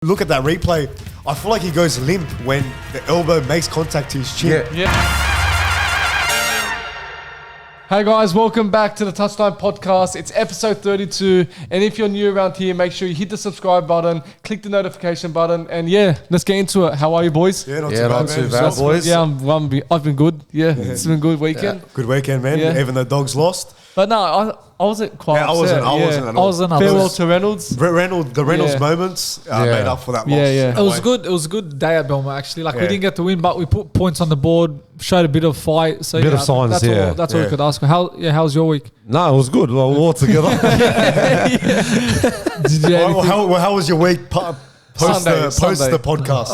Look at that replay. I feel like he goes limp when the elbow makes contact to his chin. Yeah. Hey guys, welcome back to the Touchline Podcast. It's episode 32, and if you're new around here, make sure you hit the subscribe button, click the notification button, and let's get into it. How are you, boys? Yeah, not too bad, boys. Yeah, I've been good. Yeah, it's been a good weekend. Good weekend, man. Yeah. Even though dogs lost. But no, I wasn't quite upset. I wasn't at all. Farewell to Reynolds. The Reynolds moments made up for that loss. Yeah. It was good. It was a good day at Belmont, actually. We didn't get to win, but we put points on the board, showed a bit of fight. So Bit of signs, that's all we could ask for. How's your week? No, it was good. Well, all together. How was your week post the podcast?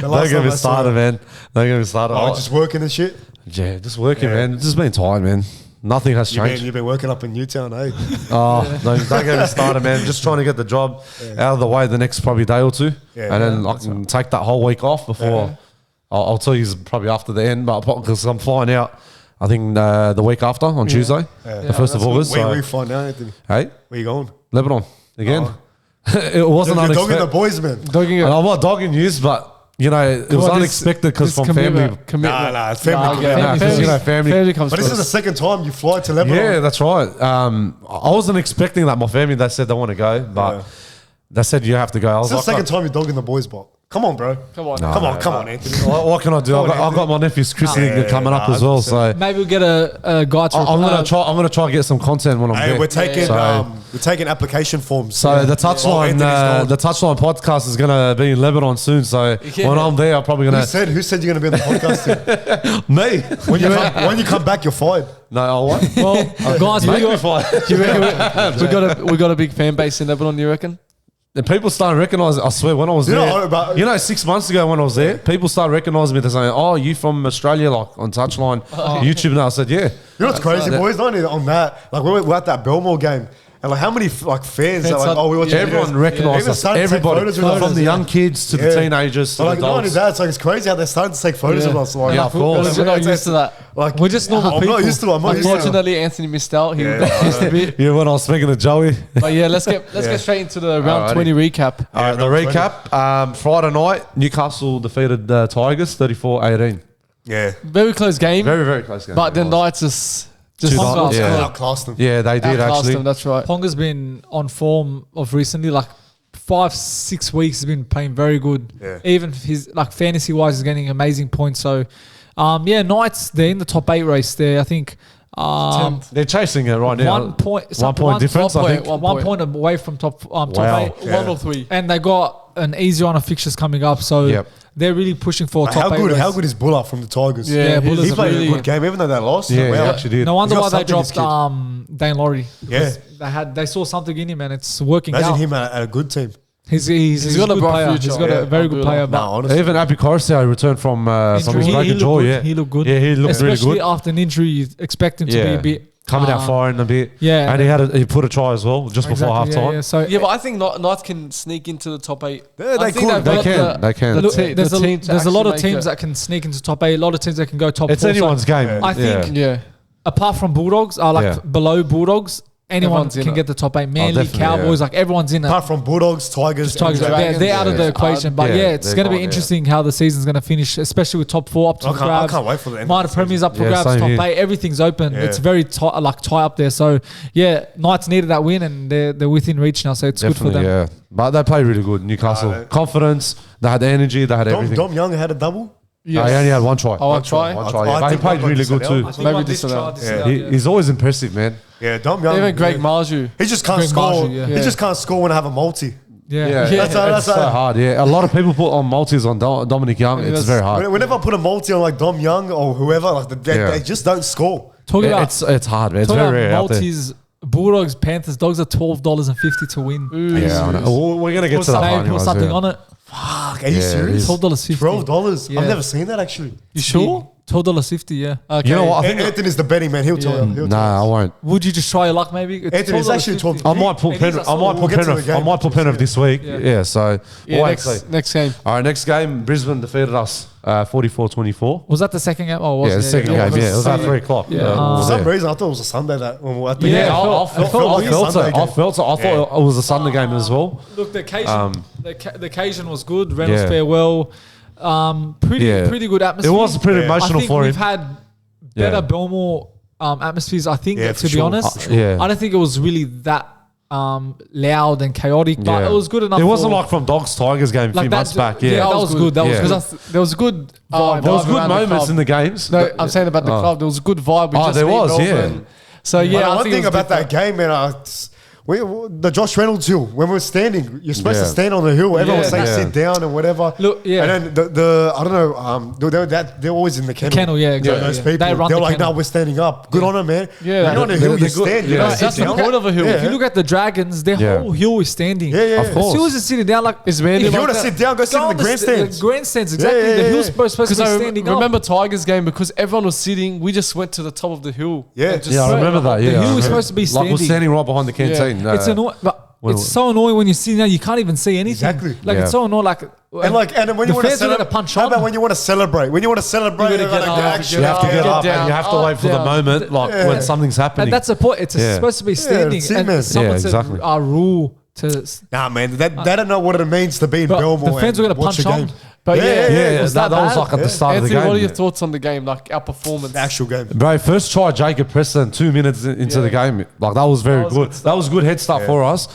Don't get me started, man. Don't get me started. Just working and shit? Yeah, just working, man. Just been tired, man. Nothing has changed. You've been working up in Newtown, eh? Don't get me started, man. Just trying to get the job out of the way the next probably day or two. And then I can take that whole week off before. I'll tell you probably after the end, but because I'm flying out, I think the week after on Tuesday, the 1st of August. Where are you flying out, Anthony? Hey? Where you going? Lebanon. Again. It wasn't You're unexpected. dogging the boys, man. I'm not dogging you, but... You know, it was unexpected because from family. It's family. Family comes. But this is the second time you fly to Lebanon. Yeah, that's right. I wasn't expecting that. My family, they said they want to go, but they said you have to go. I was It's the second time you're dogging the boys, but come on, bro. Come on, Anthony. What can I do? I've got my nephew's christening coming up as well, so maybe we'll get a guy to. I'm gonna try and get some content when I'm there. We're taking application forms. So the touchline podcast is gonna be in Lebanon soon. So when I'm there, I'm probably gonna. Who said you're gonna be on the podcast? Me. When you come back, you're fired. No, I won't. Well, guys, do you reckon we got a big fan base in Lebanon? You reckon? And people started recognizing, I swear, when I was there, 6 months ago when I was there, people started recognizing me. They're saying, "Oh, you from Australia?" Like on Touchline, YouTube. And I said, "Yeah." You know what's crazy, boys? Not even on that. Like we're at that Belmore game, and like how many fans are like, "Oh, we watch." Everyone recognised us. Everybody, from the young kids to the teenagers to the adults. Not only that, it's like it's crazy how they're starting to take photos of us. Like, of course. We're not used to that. Like we're just normal people. I'm not used to it. Unfortunately, Anthony missed out. He missed a bit. Yeah, when I was speaking to Joey. But let's get straight into the round 20 recap. All right, the recap. Friday night, Newcastle defeated the Tigers 34-18. Yeah, very close game. Very, very close game. But the Knights just outclassed them. Yeah, they did actually. Them, that's right. Ponga's been on form of recently, like 5-6 weeks. Has been playing very good. Yeah. Even his fantasy wise, is getting amazing points. So, Knights, they're in the top 8 race there. I think. They're chasing it right now. 1 point difference. I think 1 point away from top 8. 1 or 3, and they got an easy run of fixtures coming up. So they're really pushing for a top 8 race. How good is Bulldogs from the Tigers? Yeah, he played a good game, even though they lost. Yeah, he actually did. No wonder why they dropped Dane Laurie. Yeah, they saw something in him, and it's working out. Imagine him at a good team. He's got a good player. He's got a very good player. Honestly. Even Api Corsia returned from his broken jaw. He looked good. Yeah, he looked really good. Especially after an injury, you expect him to be a bit coming out firing a bit. Yeah, and he put a try as well just before half time. But I think Knights can sneak into the top 8. They can. There's a lot of teams that can sneak into top 8. A lot of teams that can go top 4. It's anyone's game. I think. Apart from Bulldogs, below Bulldogs. Anyone can get the top 8. Manly, Cowboys, everyone's in it. Apart from Bulldogs, Tigers, they're out of the equation. But it's going to be interesting how the season's going to finish, especially with top 4 up for grabs. I can't wait for the end. Minor Premiers up for grabs, top 8. Everything's open. It's very tie up there. So, Knights needed that win, and they're within reach now. So it's good for them. Yeah, but they played really good. Newcastle, confidence. They had the energy. They had everything. Dom Young had a double. Yes. He only had one try. One try. But he played really good too. Maybe disallowed. He's always impressive, man. Yeah, Dom Young. Even Greg Marju. He just can't score. He just can't score when I have a multi. That's so hard. Yeah, a lot of people put on multis on Dominic Young. It's very hard. Whenever I put a multi on Dom Young or whoever, they just don't score. It's hard, man. It's very rare out there. Multis, Bulldogs, Panthers, dogs are $12.50 to win. Yeah, I know. We're gonna get to that. Put something on it. Fuck, are you serious? $12.50. $12. I've never seen that actually. You sure? $12.50, yeah. Okay. You know what? I think Anthony's the betting man. He'll tell you. Nah, I won't. Would you just try your luck maybe? Anthony's actually $12. I might put Penrith. I might put Penrith this week. Yeah. So Next game. All right, next game. Brisbane defeated us 44-24. Was that the second game? Oh, Yeah, the second game. Yeah, it was at 3 o'clock. Yeah. For some reason, I thought it was a Sunday that when we were at the Yeah, game. I felt it. I thought it was a Sunday game as well. Look, the occasion, the occasion was good. Reynolds farewell. Pretty good atmosphere. It was pretty I emotional think for we've him. had better Belmore atmospheres. I think, Yeah, to for be sure. honest, Yeah. I don't think it was really that loud and chaotic, but it was good enough. It wasn't for- like from Dogs Tigers game a few months back. Yeah, that was good. That was Yeah. good. There was a good vibe. There was good around the moments club. in the games. No, I'm saying about the club. There was a good vibe. There was, yeah. So yeah, But I one think thing it was about that different. game, man, the Josh Reynolds hill, when we were standing, you're supposed to stand on the hill. Everyone was saying sit down and whatever. Look, yeah. And then the I don't know, they're always in the kennel. Kennel, yeah, exactly. Those Yeah. people, They run they're the like, kennel. no, we're standing up. Good on them, man. Yeah, When you're on a hill, you stand. You yeah. don't That's sit the down. point of a hill. Yeah. If you look at the Dragons, their whole hill is standing. Yeah, yeah. Of course. As soon as it's sitting down, like It's really If you like want to that. sit down, go sit in the grandstands. The grandstands, exactly. Yeah, The yeah, hill's yeah. supposed to be Because I standing up. remember Tigers game because everyone was sitting. We just went to the top of the hill. Yeah. and just Yeah, I remember that. Yeah, The hill I is remember. supposed to be Like we're standing. standing right behind the canteen. It's annoying, but when it's we- so annoying when you see now you can't even see anything. Exactly. Like Yeah. it's so annoying. Like And then when the you want to fans are gonna celebrate, punch how on. about when you want to celebrate? When you want to celebrate, You you're gotta gonna get get up, action. You have to get up down, and you have to up, wait for the down. moment, like when something's happening. and that's the point. It's Yeah. supposed to be standing. that's it, and man. someone Yeah, said exactly. our rule to. Nah, man, they don't know what it means to be in But Belmore. the fans and were gonna watch punch a on. game. But Yeah, yeah, yeah, yeah, was that that was bad? like at the start Anthony, of the game. what are your thoughts on the game? Like our performance? The actual game. Bro, first try Jacob Preston 2 minutes into the game. Like that was very good. That was a good head start for us.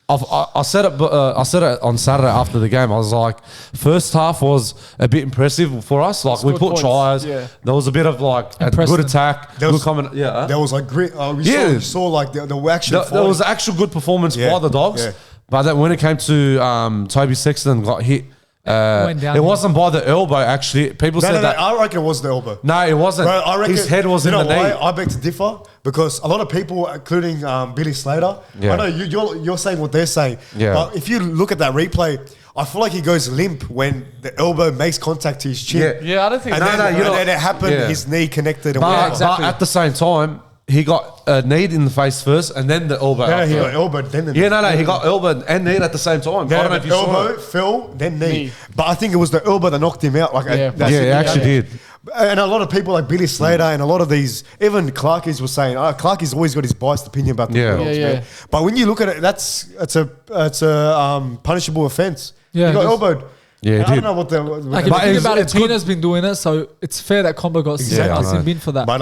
I said it on Saturday after the game. I was like, first half was a bit impressive for us. Like we good put points. tries. Yeah. There was a bit of like a Preston. good attack. There Good was- comment. Yeah. There was like great. Yeah. We saw like the actual. There was actual good performance Yeah. by the Dogs. Yeah. But then when it came to Toby Sexton got hit, Went down. it wasn't by the elbow actually. People said that. I reckon it was the elbow. No, it wasn't. Bro, I reckon His head was in you the know knee. why? I beg to differ because a lot of people, including Billy Slater, Yeah. I know you're saying what they're saying. Yeah. But if you look at that replay, I feel like he goes limp when the elbow makes contact to his chin. Yeah. Yeah, I don't think. And that- then it happened. Yeah. His knee connected. And But, whatever. exactly. but at the same time, he got a knee in the face first and then the elbow. No, he after. got elbowed then. Yeah, no, he got elbowed and knee at the same time. I Yeah, don't know if the you saw elbow it. fell, then knee. Knee. But I think it was the elbow that knocked him out. Like Yeah. that's Yeah, it. he actually did. And a lot of people like Billy Slater and a lot of these, even Clarkies were saying, Clarkie's always got his biased opinion about the Yeah. Bulldogs, Yeah, yeah. man. But when you look at it, it's a punishable offence. Yeah, he got it is. elbowed. Yeah, he And I don't did. know what the. Like if But you think it's- about it, it's good. Tina's been doing it, so it's fair that Combo got Exactly. sent. He's been for that. but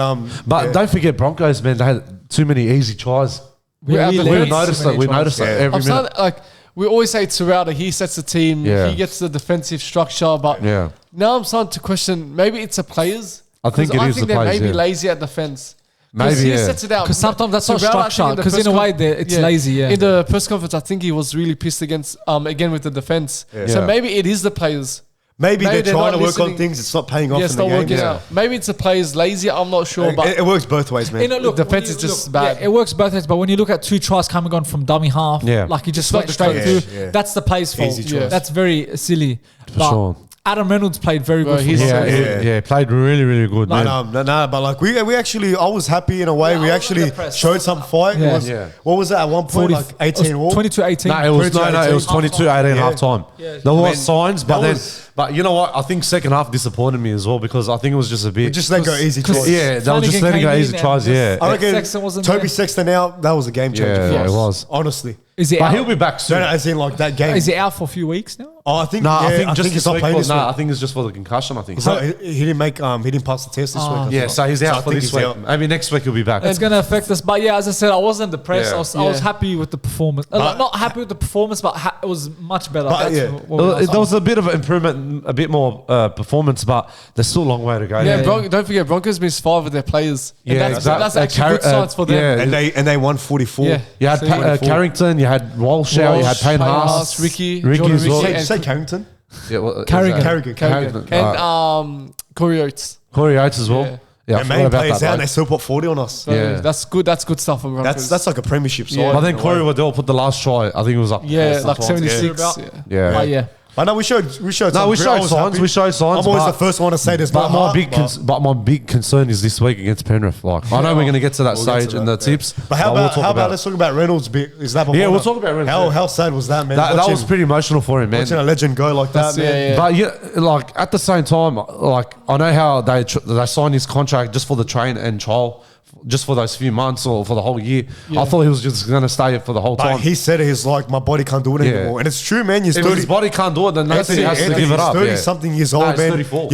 But yeah. don't forget Broncos, man. They had too many easy tries. We Yeah, had the We lead. noticed too that. many We tries. noticed that Yeah. every I'm minute. starting, like we always say Ciraldo, he sets the team, Yeah. he gets the defensive structure, but Yeah. now I'm starting to question maybe it's the players. I think 'Cause it is the they're players, maybe yeah. lazy at defence. Maybe, he yeah. sets it out. Because sometimes that's not Ciraldo, I think, structure. the Because press in a way, con- it's lazy. Yeah. In the press conference, I think he was really pissed against again with the defence. So Yeah. maybe it is the players. maybe they're they're trying not to work on listening. things. It's not paying off Yeah, in it's the not game. working out. Maybe it's the players lazy. I'm not sure, but It works both ways, man. You know, look, The defense when is you- just bad. Yeah, it works both ways, but when you look at 2 tries coming on from dummy half, Yeah. like he just not went the straight players. through, Yeah. that's the play's fault. Easy choice. That's very silly. But sure. Adam Reynolds played very Bro, good. he's For Yeah, Bulldogs. yeah, played really, really good, But man. but like we actually, I was happy in a way. Yeah, we I was actually impressed. showed some fight. Yeah. It was, Yeah. What was that at one point? Like 18 all. 22-18. No, it was 22-18. 22-18 Yeah. half time. Yeah. There was mean, signs, but that then, was- but you know what? I think second half disappointed me as well because I think it was just a bit. Just let go easy choice. yeah, they were just Flanagan letting go came easy in tries. and Yeah, I reckon Sexton wasn't Toby there. Sexton out. That was a game changer. Yeah, for it us. was. Honestly. Is he but out? he'll be back No, soon. no, as in like that game. Is he out for a few weeks now? Oh, I think. No, yeah, I think just he's this not week. playing this No, I week. think it's just for the concussion. I think. So he didn't make. He didn't pass the test this week. I Yeah, thought. so he's I out for think this he's week. out. Maybe next week he'll be back. It's going to affect us. But yeah, as I said, I wasn't depressed. Yeah. I was Yeah. happy with the performance. Like, not happy with the performance, but it was much better. But, That's yeah. what we There was a bit of an improvement, a bit more performance, but there's still a long way to go. yeah, Yeah. don't forget Broncos missed 5 of their players. And Yeah, that's exactly. actually good signs for them. yeah. And they won 44. Yeah. You had So you got Carrington, you had Walsh out, you had Payne Haas, Ricky Ricky as well. Ricky, Say, and- say Carrington. Yeah, what- Carrigan. Carrigan. and Corey Oates. Corey Oates as well. Yeah. Yeah, I And forgot main about players that. out. And they bloke. still put 40 on us. So Yeah. that's good. That's good stuff for Broncos. That's like a premiership side. Yeah. But then in a Corey way. Waddell put the last try. I think it was up. yeah, like sometimes. 76. Yeah. Yeah. But yeah. I know we showed. No, some we grit. I showed was signs. happy. We showed signs. I'm always but- the first one to say there's But no my heart, big, but my big concern is this week against Penrith. Like, I know we're going to get to that We'll get stage to in that, the tips. But how we'll about talk let's talk about Reynolds' bit? Is that Yeah, we'll talk about Reynolds, How yeah. how sad was that, man? that was pretty emotional for him, man. Watching a legend go like that, man. Yeah. But yeah, like at the same time, like I know how they signed his contract just for the train and trial, just for those few months or for the whole year. I thought he was just going to stay for the whole But time. he said it, he's like, my body can't do it Yeah. anymore. And it's true, man. He's If 30. his body can't do it, then that's it. He has to give it up. 30 yeah. something years No, old, he's man. 34.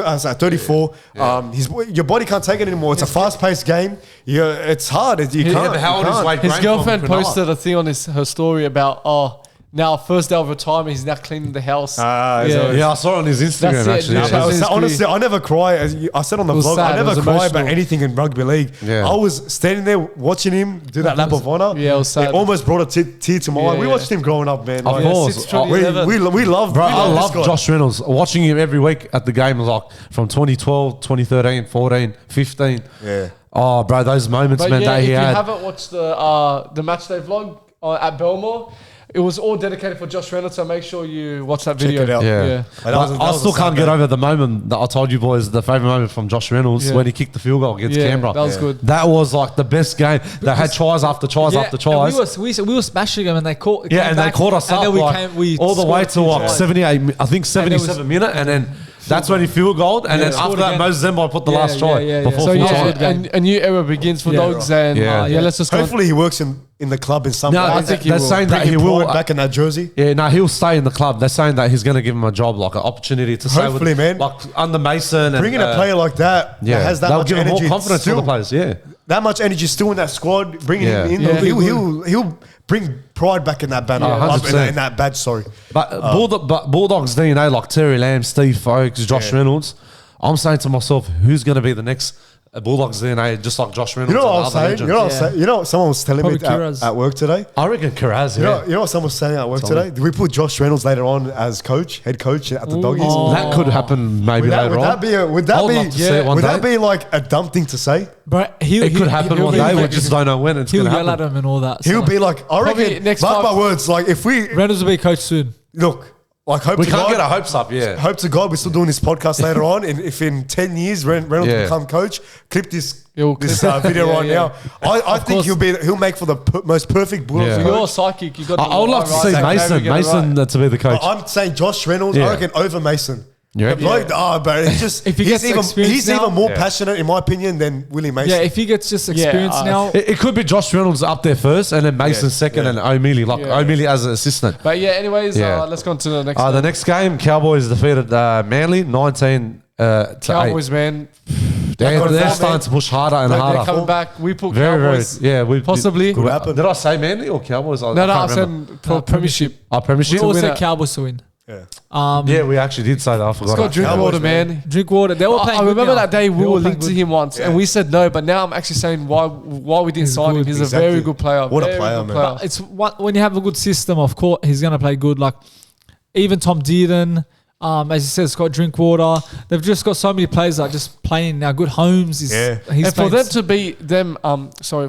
I was like 34. Your body can't take it anymore. It's a fast-paced game. It's hard. You can't. but how old you is can't. Wade His Graham girlfriend from Cronulla? posted a thing on her story about now first day of retirement, he's now cleaning the house. Yeah, I saw it on his Instagram That's it, actually. dude. Yeah. That was- Honestly, I never cry. As I said on the It was vlog, sad. I It never was cry emotional. about anything in rugby league. Yeah. I was standing there watching him do that lap of honor. Yeah, it was sad. almost brought a tear to my eye. Yeah, We yeah. watched him growing up, man. Of Like, course. since 2011. we love, Bro, we I love love this guy. Josh Reynolds. Watching him every week at the game, like from 2012, 2013, 14, 15. Yeah. Oh, bro, those moments, But man, yeah, that if he you had. haven't watched the match day vlog at Belmore, it was all dedicated for Josh Reynolds, so make sure you watch that video. it out. Yeah. Yeah. That was a- But that I was still a sad can't get day. over the moment that I told you boys, the favourite moment from Josh Reynolds Yeah. when he kicked the field goal against Yeah, Canberra. that was good. That was like the best game. They had tries after tries after tries. We were smashing them, and they caught. Yeah, and they caught us up and then like, we all the way scored to two like tries. 78, I think And there was- 77 minute, and then that's when he field goaled, and then scored after that, again. Moses Zembo put the Yeah, last try yeah, yeah, before So full yeah, time. a new era begins for Yeah. Dogs, and Yeah. let's just go. Hopefully he works in the club in some No, way. I think he they're will. saying that he Bringing will. pride back in that jersey. Yeah, no, he'll stay in the club. They're saying that he's going to give him a job, like an opportunity to stay Hopefully, with, man. like under Mason. Bringing and, a player like that yeah, has that they'll much give him more energy. confidence for still, the players. Yeah, that much energy still in that squad. Bringing Yeah. him in, Yeah. he'll bring pride back in that banner. 100%. In that badge. Sorry. but Bulldogs DNA, like Terry Lamb, Steve Folkes, Josh Reynolds. I'm saying to myself, who's going to be the next Bulldogs DNA, just like Josh Reynolds? You know what I and was other saying? legends? You know what I was saying? You know what someone was telling Probably me Kiraz. at work today? I reckon Kiraz. You Yeah, know what someone was saying at work Tell me. today? Did we put Josh Reynolds later on as head coach at the Doggies? that could happen maybe Would that, later would on. that be a, would that I would be love to see it one would day. that be like a dumb thing to say? But It could happen one day. We just don't know when it's He'll going to yell at happen. him and all that. He'll so. be like, I Probably reckon. next Mark my 5 words. Like if we Reynolds will be coach soon. look, like hope We to can't God, get our hopes up. Yeah, hope to God we're still doing this podcast later on. And if in 10 years Reynolds Yeah. become coach, clip this He'll this clip- video Yeah, right yeah. now. I think course. he'll make for the most perfect Bulldogs Yeah. coach. You're a psychic. You got. I would love to see Mason to be the coach. I'm saying Josh Reynolds. Yeah. I reckon over Mason. You The reckon? bloke, but it's just If he he's gets experience he's now- even more Yeah. passionate in my opinion than Willie Mason. Yeah, if he gets just experience now, It could be Josh Reynolds up there first, and then Mason second, and O'Mealy, O'Mealy as an assistant. But yeah, anyways, Yeah. let's go on to the next. The next game, Cowboys defeated Manly 19 to Cowboys, man. 8. They're starting to push harder and They're harder. coming back. We put Very, Cowboys. very, yeah. We Possibly. Could happen. Did I say Manly or Cowboys? No, I can't remember. said for premiership. Our we premiership. all win said it. Cowboys to win. Yeah. Yeah, we actually did say that. I forgot. Let's go drink Cowboys, water, man. Drink water. They were playing. I good remember now. that day They we were were playing linked to good. him once, and we said no. But now I'm actually saying why we didn't He's sign him. good. He's Exactly. a very good player. What a Very player, good man. It's when you have a good system, of course, he's going to play good. Like even Tom Dearden, as you said, Scott Drinkwater. They've just got so many players that are just playing now. Good Holmes is. Yeah. He's And for them playing- to beat them,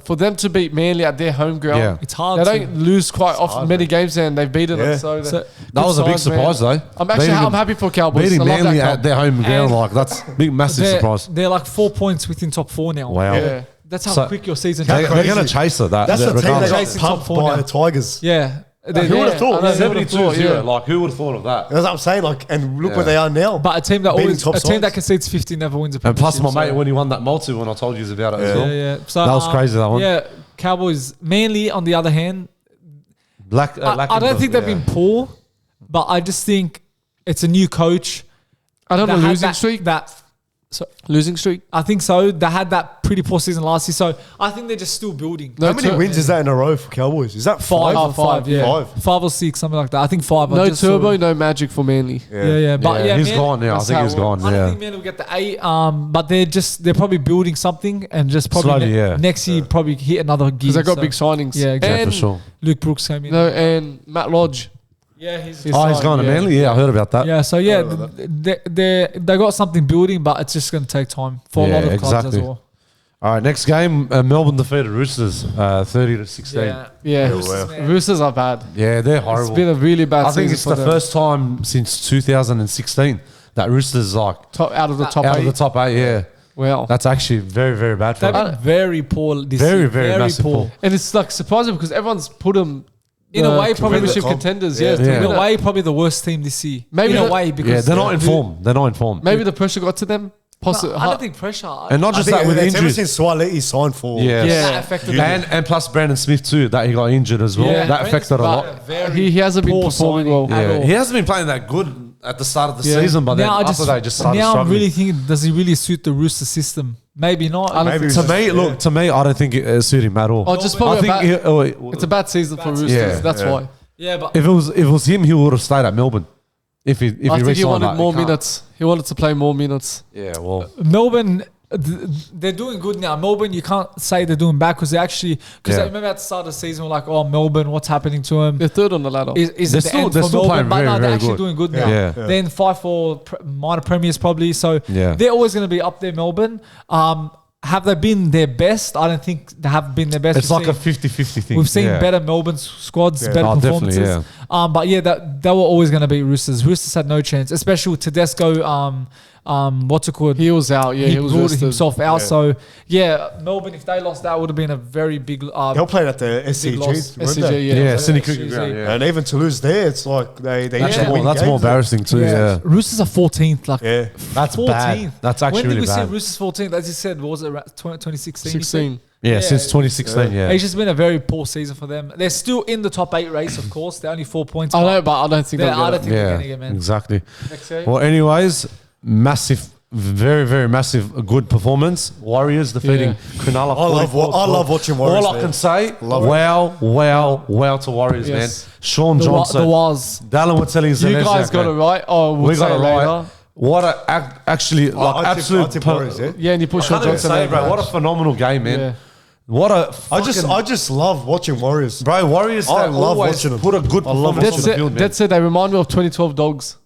for them to beat Manly at their home ground, Yeah. it's hard. they to, don't lose quite often. hard, Many man. games there, and they've beaten Yeah. them. So, So- That was a big signs, man. surprise, though. I'm happy for Cowboys. Beating I love Manly that at their home ground, like that's big, massive they're, surprise. they're like 4 points within top 4 now. Wow. Yeah. That's how So- quick your season. How is. They're going to crazy. chase it. That's the team that regardless. got Chasing top pumped four by now. the Tigers. Yeah. Who would have thought? I know, who would've 72-0. thought, yeah. Like, who would have thought of that? That's what I'm saying. Like, and look Yeah. where they are now. But a team that Beating always top a team that sides. concedes 50 never wins a And plus, my premiership, mate, so- when he won that multi, when I told you about it as Yeah. well. Yeah. So That was crazy, that one. Yeah, Cowboys. Manly, on the other hand, I don't think they've been poor, but I just think it's a new coach. I don't know that had losing that- streak. So Losing streak. I think so. They had that pretty poor season last year, so I think they're just still building. No How many wins is that in a row for Cowboys? Is that five? Five, yeah. Five. 5 or 6, something like that. I think 5. I No just saw turbo, it. no magic for Manly. Yeah. But yeah, he's Man- gone now. I that's think how he's it gone. I don't Yeah. think Man will get the 8, but they're probably building something and just probably Slowly, yeah. next year probably hit another gear. Because they got so- big signings. Yeah, exactly. Yeah, And, for sure. Luke Brooks came in. No, and Matt Lodge. Yeah, he's Oh, he's gone to yeah. Manly? Yeah, I heard about that. yeah. So yeah, they got something building, but it's just going to take time for a lot of clubs as exactly. well. All right, next game, Melbourne defeated Roosters 30-16. Yeah, wow. Roosters are bad. Yeah, they're horrible. It's been a really bad I think season it's for the them. first time since 2016 that Roosters like Out of the top out 8. of the top 8. Yeah, Well, that's actually very, very bad for They've them. been very poor this Very, year. very massive poor. and it's like surprising because everyone's put them In a way, probably premiership the comp. contenders. Yeah. Yeah, to Yeah. In win a it. way, probably the worst team this year. Maybe in a the- way, because Yeah, they're not in form. They're not in form. Maybe the pressure got to them. Possibly. I don't think pressure. And not I just think that with it's ever injuries. since Swaleti signed for. Yeah. that affected them. And plus Brandon Smith too, that he got injured as well. Yeah. That affected a lot. He hasn't been poor performing signing. well. At Yeah. all. He hasn't been playing that good at the start of the Yeah. season, but then Now after they just started now I'm struggling. really thinking, does he really suit the Rooster system? Maybe not. I don't Maybe think it's so. To me, I don't think it suited him at all. Oh, just I probably think it's a bad season for Roosters. Yeah. That's Yeah. why. Yeah, but if it was him, he would have stayed at Melbourne. If he I think he re-signed wanted that, more he can't. minutes. He wanted to play more minutes. Yeah, well, Melbourne, they're doing good now. Melbourne, you can't say they're doing bad because they actually, because Yeah. I remember at the start of the season, we're like, oh, Melbourne, what's happening to them? They're third on the ladder. Is They're it the still- end they're for still Melbourne? playing But very, no, they're very actually good. doing good Yeah. now. Yeah. Yeah. Then fight for minor premiers probably. So Yeah. they're always going to be up there, Melbourne. Have they been their best? I don't think they have been their best. it's We've like a seen- 50-50 thing. We've seen Yeah. better Melbourne squads, Yeah. better Oh, definitely, performances. But yeah, they were always going to beat Roosters. Roosters had no chance, especially with Tedesco. What's it called? He was out. Yeah, he was ruled rested. himself out. Yeah. So yeah, Melbourne, if they lost, that would have been a very big. They were playing at the loss. SCG. weren't SCG, they? yeah. Yeah, Cindy SCG. Cricket Ground, yeah. And even to lose there, it's like they That's, usually more, win that's more games. embarrassing too, yeah. Roosters are 14th. Like Yeah. That's 14th. bad. That's actually when did really we bad. see Roosters 14th? As you said, what was it? 2016. 16. Yeah, since 2016, yeah. It's just been a very poor season for them. They're still in the top 8 race, of course. They're only 4 points. I know, but I don't think I they'll don't get it. think they're Yeah, going to get, man. exactly. Next game. Well, anyways, massive, very, very massive, good performance. Warriors defeating Cronulla. I love watching Warriors. All I man. can say, Love it. wow to Warriors, Yes. man. Sean The Johnson, was. Dallin Wattelli is You guys got it right. Oh, we'll We say got it later. right. What a actually like I absolute. tip Warriors, yeah. Yeah, and you put Sean Johnson say, there, bro. What a phenomenal game, man. Yeah. What a I fucking, just love watching Warriors. bro. Warriors, I they love always watching them. put a good I love performance on That's the it. field, man. That's it. They remind me of 2012 Dogs.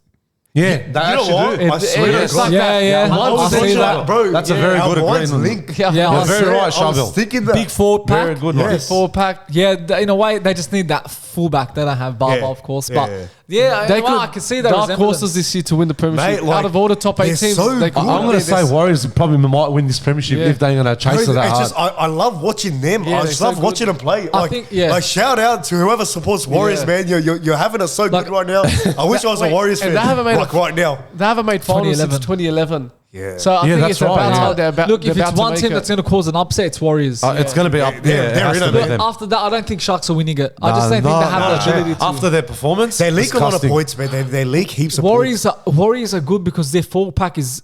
Yeah, they You know actually what? do. I swear to it's God. like Yeah, that. yeah. Once I they see do that. Bro, That's a very our good minds agreement. link. Yeah, Yeah, I I You're very swear, right, I was Sharville. thinking that. Big forward pack. Very good, Yes. Four pack. Yeah, in a way, they just need that fullback. They don't have Barber, Yeah. of course. Yeah, But yeah. yeah, They I can see that. dark horses this year to win the premiership. Mate, like, Out of all the top 8 they're teams, so they good. I'm could going to say Warriors probably might win this premiership Yeah. if they're going to chase it that It's hard. just I love watching them. Yeah, I they're just so love good. watching them play. Like, think, yeah. like shout out to whoever supports Warriors, Yeah. man. You're having us so Like- good right now. I wish I was a Wait, Warriors and fan. they haven't made like right now. They haven't made finals since 2011. 2011. Yeah. So I Yeah, think that's it's about right, time yeah. they're about. Look, if they're it's about to one make team it. that's going to cause an upset, it's Warriors. It's going to be up They're- there. It they're has in to it, be man. them. After that, I don't think Sharks are winning it. I just don't think they have the ability to. After their performance, They leak a lot of disgusting. points, man. They leak heaps of points. Warriors are good because their full pack is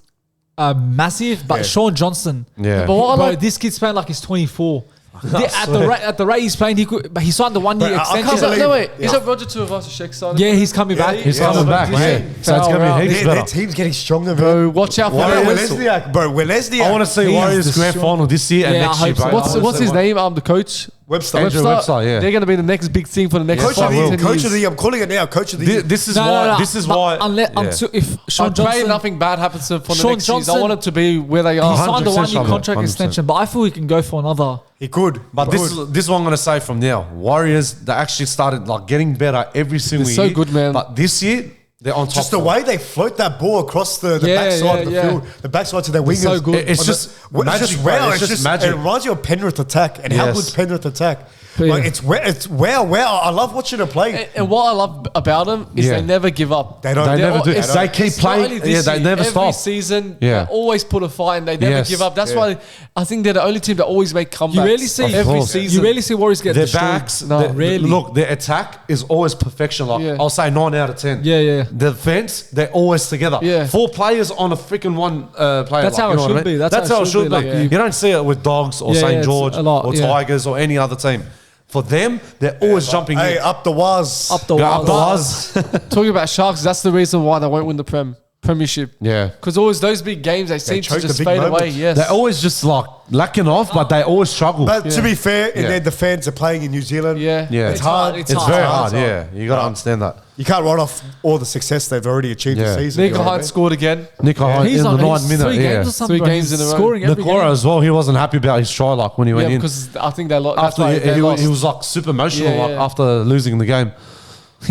massive, but Yeah. Sean Johnson. Yeah. But what I Bro, like, this kid's playing like he's 24. At the rate he's playing, but he signed the 1 year Bro, I extension. can't believe- no wait, Yeah. is that Roger Tuivasa-Sheck signing? Yeah, he's coming back. He's Yeah, coming yeah. back, Yeah. yeah. So it's going to be heaps Their better. team's getting stronger, man. Bro, watch out for Bro, that. Welesniak, bro. Welesniak. I want to see He's Warriors the grand strong- final this year and Yeah, next I year, hope so. bro. What's his name? The coach. Webster. Andrew Webster, yeah. They're going to be the next big thing for the next Coach 5 of the to year. 10 Coach years. of the year. I'm calling it now. Coach of the year. This is No, why. no, no, This is but why. Unless, yeah. until if Sean I pray Johnson, nothing bad happens to him for the Sean next season. I Johnson- want it to be where they he are. signed a 100% 1 year Shabba, contract 100%. extension, but I feel he can go for another. He could. But this is what I'm going to say from now. Warriors, they actually started like getting better every single They're so year. good, man. But this year, they're on top. Just the way they float that ball across the Yeah, backside of the yeah, field, the backside to their wingers. so good. It's On just the- magic, it's just bro. wow. It's just magic. It reminds you of Penrith attack and how Yes. good Penrith attack. But Like yeah. it's wow. I love watching them play. And what I love about them is Yeah. they never give up. They don't. They They're never al- do. it's- They keep it's not playing. only this Yeah, they year, never every stop. season, Yeah. they always put a fight and they never Yes. give up. That's Yeah. why I think they're the only team that always make comebacks. You rarely see Of every course. season. You rarely see Warriors get Their destroyed. backs, No, rarely. Look, their attack is always perfection. Like Yeah. I'll say 9 out of 10. Yeah, yeah. The defense, they're always together. Yeah. 4 players on a freaking one player. That's how you it know what should I mean? be. That's how it should be. like, you don't see it with Dogs or Yeah, St. yeah, it's George a lot, or yeah. Tigers or any other team. For them, they're always jumping Hey, in. up the was. Up the Go up the wall. Waz. Talking about Sharks, that's the reason why they won't win the Prem. premiership. Yeah. Because always those big games, they seem to choke the just big fade away. moments. Yes. They're always just like lacking off, but they always struggle. But to be fair, and then the fans are playing in New Zealand. Yeah. Yeah. It's hard. It's very hard. Yeah, you got to understand that. You can't write off all the success they've already achieved this season. Nick you know what I Hyde mean? scored again. Nico Hyde in the 9 minute. 3 games or something. 3 games in a row. Scoring every Nakora game. as well. He wasn't happy about his try like when he went Yeah, in. because I think they lost. That's After why they lost. he was like super emotional Yeah, like, yeah. after losing the game.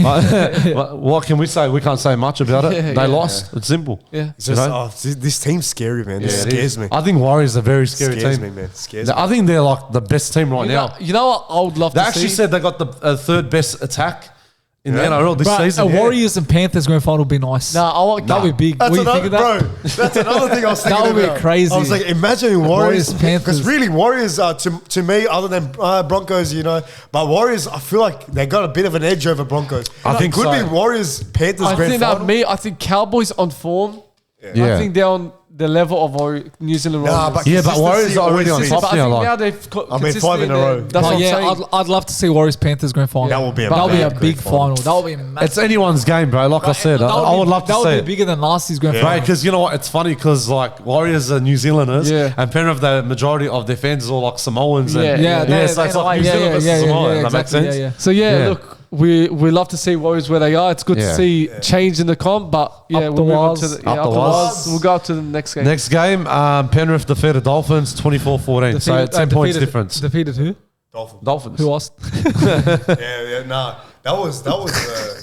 But what can we say? We can't say much about it. Yeah, They yeah. lost. It's simple. Yeah. It's just, this team's scary, man. This it scares is. me. I think Warriors are a very scary Scares team. me, man. Scares me. I think they're like the best team right now. You know what I would love They to actually see? said they got the third best attack in the Yeah. NRL this Bro, season. a Warriors and Panthers grand final would be nice. Nah, I want That would be big. That's What do you another, think of that? bro. That's another thing I was thinking That would be about. crazy. I was like, imagine Warriors, Warriors, Panthers. because really Warriors are to me, other than Broncos, you know, but Warriors, I feel like they got a bit of an edge over Broncos. I think could so. be Warriors Panthers I grand think final. that me. I think Cowboys on form. Yeah. I think they're on the level of New Zealand Warriors. Nah, but Yeah, but Warriors are already on consistency top But I now. think Like, now they've got I mean, 5 in a row. That's But what I'm yeah, saying. I'd love to see Warriors Panthers grand final. That would be a That would be a big big grand final. final. That would be massive. it's anyone's game, bro. Like I said, That would I be- would love to That see would it. be bigger than last year's grand Yeah. Right, final. because you know what? It's funny because like Warriors are New Zealanders, Yeah. and Penrith, the majority of their fans are all like Samoans. Yeah. And, Yeah, they're- so it's they're like New Zealand versus Samoa. That makes exactly, sense. yeah. So Yeah. look, we love to see Warriors where they are. It's good Yeah. to see change in the comp, but yeah, Up we'll the move on wires. to the, Up the wires. We'll go up to the next game. Next game, Penrith defeated Dolphins 24-14. So Defeated- 10 points defeated- difference. Defeated who? Dolphins. Who lost? Nah. That was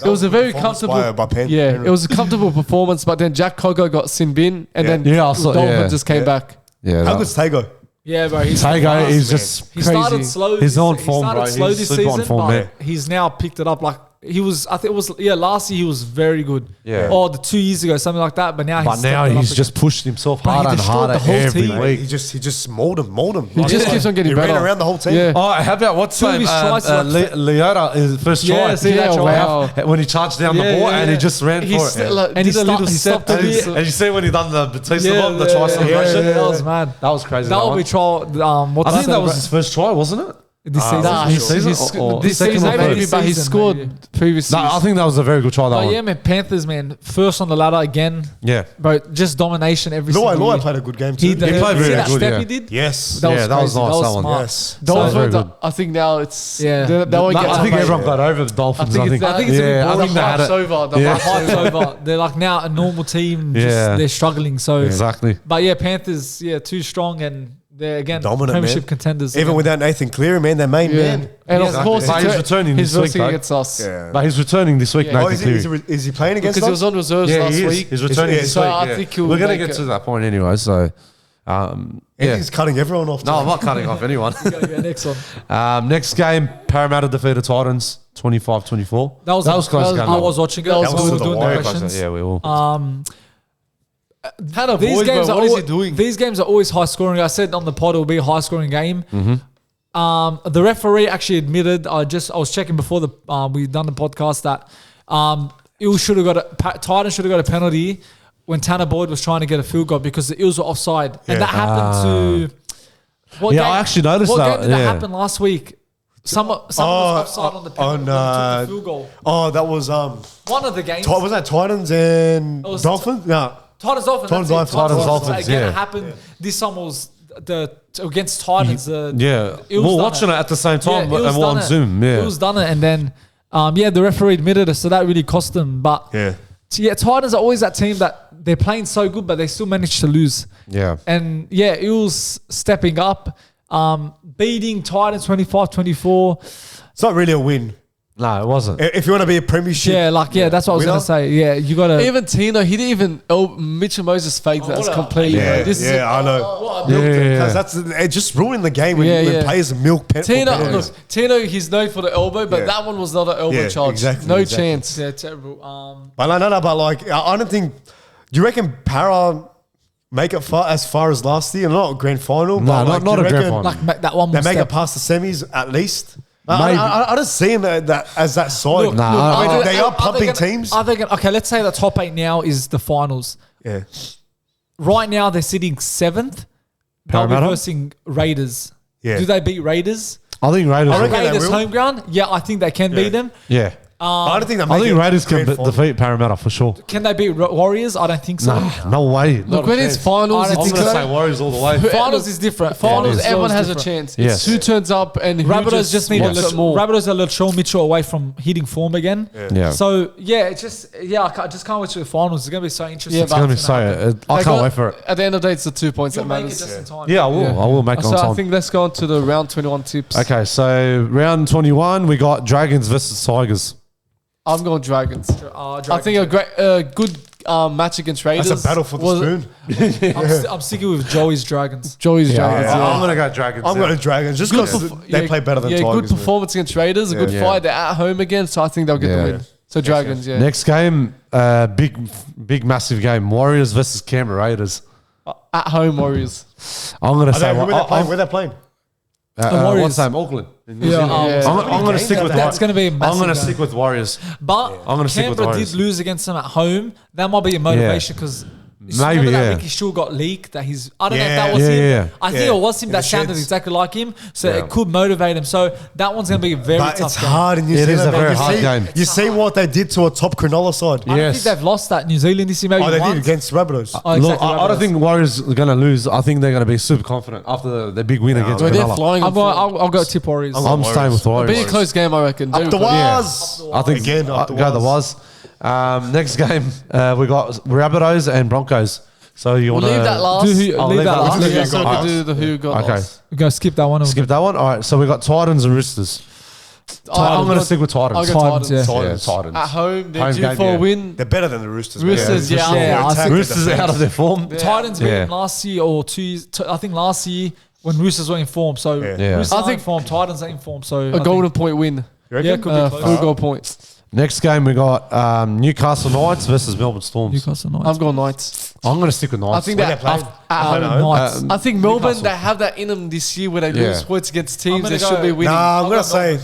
It was a very performance comfortable. by Penrith. Yeah, it was a comfortable performance, but then Jack Cogger got sin bin, and then Yeah, I saw- Dolphins yeah. just came back. Yeah, How that- good's Tago? Yeah, bro. He's Tago is man. just He started crazy. slow. He's on he form, started bro. slow He's this super on season, form, but man. he's now picked it up. Like he was, I think it was last year he was very good. Yeah. Or the 2 years ago, something like that. But now But now he's just pushed himself Bro, he harder and destroyed harder the whole every team. week. He just mold him. He just keeps on getting he better. ran around the whole team. Yeah. Oh, how about what's Two of name? his tries to Leota, his first try. Yeah, see that try? wow. When he charged down the Yeah, ball yeah, and he yeah. just ran He's for it. still, like, And did he a little stopped- he step stopped to a his- bit. And you see when he done the Batista Yeah, bomb, the try celebration? that was mad. That was crazy. That that would one. be trial. I think that was his first try, wasn't it? this season. Nah, This season or this second season or maybe, first? but he Season, scored maybe. previously. No, I think that was a very good try. That But one. yeah, man, Panthers, man, first on the ladder again. Yeah. Bro, just domination every single Loy year. played a good game too. He did. played See very that good, step yeah. he did? Yes. That was Yeah, that was crazy. nice, that one. smart. Yes. That was very Dolphins, good. I think now it's Yeah. they won't get I think to everyone got over the Dolphins. I think it's I think it's a bit yeah, I boring. think they had hype's it. over. The Yeah. hype's Hype's over. over. They're like now a normal team. Just, Yeah. They're struggling. So Exactly. But yeah, Panthers, too strong and they're again Dominant, premiership man. contenders. Even again. without Nathan Cleary, man, their main Yeah. man. And Exactly. of course, But he's returning he's this week, versing though. against us. Yeah. But he's returning this week, Yeah. Nathan Oh, is Cleary. he playing against Because he us? was on reserves Yeah, last he is. week. He's returning Yeah, this so week. I yeah. think he'll We're going to make get it. to that point anyway, so... yeah. He's cutting everyone off. No, I'm not cutting off anyone. Yeah, next one. Next game, Parramatta defeated Titans 25-24. That was close game. I was watching it. That was We were the doing wire. directions. Yeah, we all. Hannah These Boyd, games bro, are what is he always, doing? These games are always high scoring. I said on the pod it'll be a high scoring game. Mm-hmm. The referee actually admitted. I was checking before we done the podcast that Eels should have Titans should have got a penalty when Tanner Boyd was trying to get a field goal because the Eels were offside, and that happened to. What Yeah, I actually noticed what that, game did that yeah. happen last week? Someone was offside on the penalty. on, took the field goal. Oh, that was One of the games. was that Titans and It was Dolphins? No. Titans Dolphins. Titans, that's it. Dolphins, Again, yeah. it happened. This time was against Titans. Yeah. Eels We're done watching it at the same time Eels and we're on done it. Zoom. Yeah. Eels done it, and then the referee admitted it, so that really cost them. But Yeah. Titans are always that team that they're playing so good, but they still manage to lose. Yeah. And Eels stepping up, beating Titans 25-24. It's not really a win. No, it wasn't. If you want to be a premiership. That's what I was Winner? gonna say. Yeah, you gotta. Even Tino, he didn't even. Mitchell Moses faked that. It's completely. Yeah, This is I know. Yeah. Because that's it just ruined the game when, Yeah, when yeah. players milk Tino, penalties. look, Tino, he's known for the elbow, but Yeah. that one was not an elbow Yeah, charge. exactly, No exactly. chance. yeah, terrible. But but like I don't think. Do you reckon Para make it as far as last year? Not a grand final. No, but not- like, not do you a grand reckon final. Like make that one They more make step. it past the semis at least. Maybe. I don't see them that as that side. Look, Nah, I mean, they are they pumping gonna- teams. Are they gonna, okay, let's say the top 8 now is the finals. Yeah. Right now they're sitting 7th. They'll be Parramatta? versing Raiders. Yeah. Do they beat Raiders? I think Raiders. I reckon they Raiders will. home ground? Yeah, I think they can beat them. Yeah. I don't think I think Raiders can defeat Parramatta for sure. Can they beat Warriors? I don't think so. Nah, no way. Look, when it's finals, I'm going to say Warriors all the way. Finals is different. Finals, Yeah, everyone has a different. chance. Yes. It's who turns up and who Rabbithos just need a wants it little more. Rabbithos a little Mitchell away from hitting form again. Yeah. So it's just I just can't wait to the finals. It's gonna be so interesting. Yeah, It's going to be so. I can't wait for it. At the end of the day, it's the 2 points You'll that make it matters. just in time. Yeah, I will. Yeah. I will make it on So I time. think let's go on to the round 21 tips. Okay, so round 21, we got Dragons versus Tigers. I'm going Dragons. Dragons. I think a good match against Raiders. That's a battle for the spoon. I'm sticking with Joey's Dragons. Joey's Dragons. I'm going to go Dragons. I'm going to Dragons just because they play better than Tigers. Good performance against Raiders. A good fight. They're at home again, so I think they'll get the win. So Dragons, yeah. Next game, big, massive game. Warriors versus Canberra Raiders. At home Warriors. I'm going to say... Where they're playing? The Warriors. What's the name? Auckland. Yeah, I'm going to stick with that's going to be a massive I'm going to game. stick with Warriors. But I'm gonna stick with Canberra Warriors. did lose against them at home. That might be a motivation because Maybe, that yeah. Ricky Stuart got leaked. That he's I don't know if Yeah. that was him. Yeah. I think it was him In that the sounded sheds. exactly like him. So Yeah. it could motivate him. So that one's going to be a very But tough it's game. hard in New It Zealand. is a man. very You hard see- game. You see what they did to a top Cronulla side. I don't Yes. think they've lost that New Zealand this year. Maybe Oh, they once. did against Rabbithos. Oh, Look, exactly, I don't think Warriors are going to lose. I think they're going to be super confident after the big win against They're Cronulla. flying. I'll go tip Warriors. I'm staying with It'll be a Warriors. close game, I reckon. Up the Yeah. Waz. I think Again, up the go the Waz. Waz. Next game, we got Rabbithos and Broncos. So you We'll want to leave that last. Leave that last. Yeah, Yeah, so got we do the who got Okay. last. We're going to skip that one. skip that one. All right. So we got Titans and Roosters. I'm going to stick with Titans. I'll go Titans, Titans. yeah. Yeah, Titans. At home, they're Home due game, for yeah. a win. They're better than the Roosters. Roosters, man. yeah. Yeah, I think Roosters are out of their form. Titans beat Yeah. them last year or 2 years. I think last year when Roosters were in form. So Yeah. Roosters I are think in form. Titans are in form. So A golden point win. You Yeah, reckon? could be close. Full goal point. Next game, we got Newcastle Knights versus Melbourne Storms. Newcastle Knights. I'm going Knights. I'm going to stick with Knights. I think Where that they playing? at home. Knights. I think Melbourne, Newcastle. they have that in them this year where they Yeah. lose points against teams I'm they gonna should be go- winning. Nah, I'm I'll going go to say...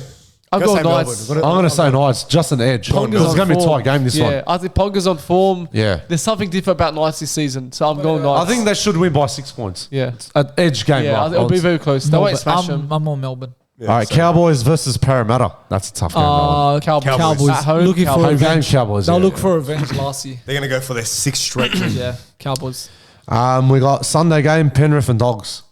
I'll gonna go say Knights. Melbourne. I'm going to say Knights, just an edge. Ponga's It's on going to be a form. tight game, this yeah, one. I think Ponga's on form. Yeah. There's something different about Knights this season, so I'm going I Knights. think they should win by 6 points. Yeah. An edge game. Yeah, right? it'll be very close. They won't smash them. I'm on Melbourne. Yeah, All right, so- Cowboys versus Parramatta. That's a tough game. that one. Cowboys. At home, looking for Cowboys. Home game, revenge. Cowboys. They'll yeah. look for revenge last year. They're going to go for their 6th straight. Yeah, Cowboys. We got Sunday game, Penrith and Dogs.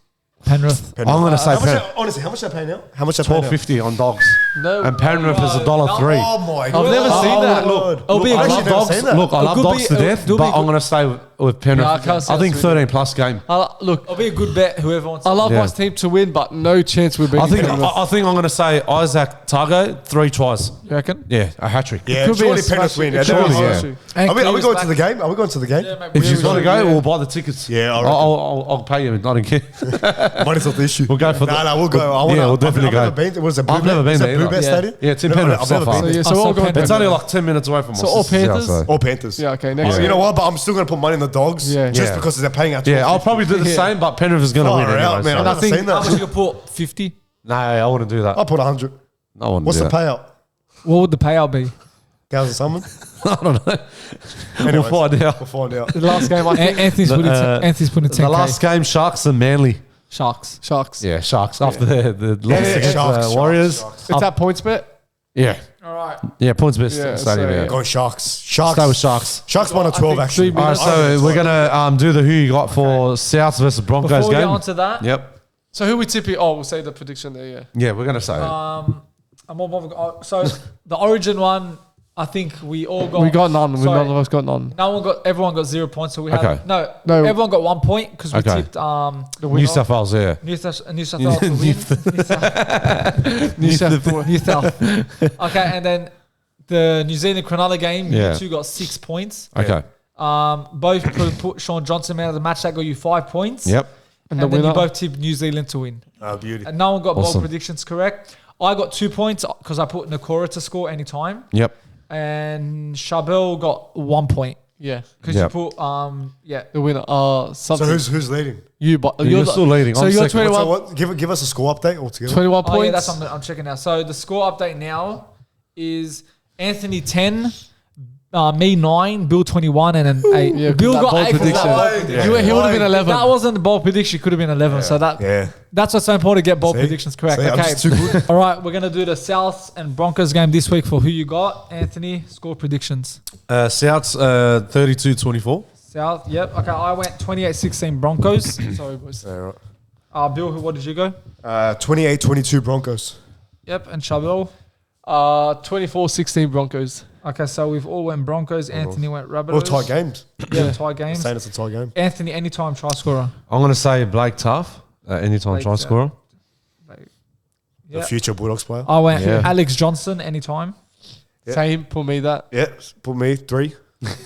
Penrith. I'm going to say How much Penrith. honestly, how much they pay now? How much they pay now? $12.50 on Dogs. No. And Penrith is $1.03. Oh my I've god! never seen that. Look, It'll be a I've I actually love never Dogs. seen that. Look, I love could Dogs be- to death, it'll be but I'm good. going to stay with Penrith. Yeah, I can't see I us think winning. 13 plus game. Look, It'll be a good bet. Whoever wants. I love Yeah. my team to win, but no chance we're I beating think Penrith. I think I'm going to say Isaac Targo, 3 tries. You reckon? Yeah, a hat trick. Yeah, Could be surely a Penrith smash- win. it could Surely, be a yeah. smash. And Are we Cleary's going back. to the game? Are we going to the game? Yeah, mate, If you we want to will. go, we'll buy the tickets. Yeah, I reckon. I'll pay you. I don't care. Money's not the issue. We'll go for No, the- we'll go. I wanna, Yeah, we'll definitely I've never go. been to, was it Blue I've never been is there it Blue either. Bet Yeah. Stadium? Yeah, it's in Never- Penrith I've so never far. been So, there. yeah, so Oh, we'll so go Penrith. It's only like 10 minutes away from us. So all Panthers? All Panthers. Yeah, okay, next You game. know what? But I'm still going to put money in the Dogs. Yeah. Just Yeah. because they're paying out. Yeah, I'll probably do the Yeah. same, but Penrith is going to win Far anyway. out, man. so- I've never think- seen How much that. you put? 50. No, I wouldn't do that. I'll put 100. I wouldn't What's do the that. payout? What would the payout be? 1,000 something? I don't know. Anyways, We'll find out. We'll find out. The last game, I think. Anthony's putting Anthony's putting 10K. The last game, Sharks and Manly. Sharks. Sharks. Yeah, Sharks. After the loss Yeah, against Sharks, Warriors. Sharks. It's at points bet. Yeah. All right. Yeah, points best Yeah, stadium. so, Yeah. yeah. Going Sharks. Sharks. Stay with Sharks. Sharks won a I 12 think actually. 3 All right, so we're going to do the who you got for Souths versus Broncos Before we get game. on to that, Yep. So who we tipping? Oh, we'll say the prediction there, yeah. Yeah, we're going to say it. so the Origin one, I think we all got. We got none. Sorry. None of us got none. Everyone got 0 points. So we had Okay. No. everyone got 1 point because we Okay. tipped The New winner. South Wales, yeah. New South Wales to win. New South Wales. New South. Okay, and then the New Zealand Cronulla game, Yeah. you two got 6 points. Okay. Both put Sean Johnson out of the match. That got you 5 points. Yep. And, the then you winner? both tipped New Zealand to win. Oh, beauty. And no one got Awesome. bold predictions correct. I got 2 points because I put Nakora to score anytime. Yep. And Chabelle got 1 point Yeah. because Yep. you put The winner. So Something. who's leading? You, but You're still leading. So I'm you're second. 21, So what? Give us a score update altogether. 21 Oh points. yeah, that's I'm checking now. So the score update now is Anthony 10, me 9, Bill 21, and then 8. Yeah, Bill that got bold 8 from prediction. that. He would have been 11. That wasn't the bold prediction. Could have been 11. So that's what's so important to get bold predictions correct. I'm Okay. just too good. All right, we're gonna do the Souths and Broncos game this week for who you got. Anthony, score predictions. Souths 32-24. South. Yep. Okay, I went 28-16 Broncos. Sorry, boys. Yeah, right. Bill, what did you go? 28-22 Broncos. Yep, and Chabel. 24-16 Broncos. Okay, so we've all went Broncos. Anthony went Rabbithos. All tie games. Yeah, tie games. Saying it's a tie game. Anthony, anytime try scorer. I'm going to say Blake Taaffe, anytime Blake try Taaffe. scorer. The future Bulldogs player. I went Yeah. Alex Johnson, anytime. Yeah. Same, put me that. Yeah, put me 3.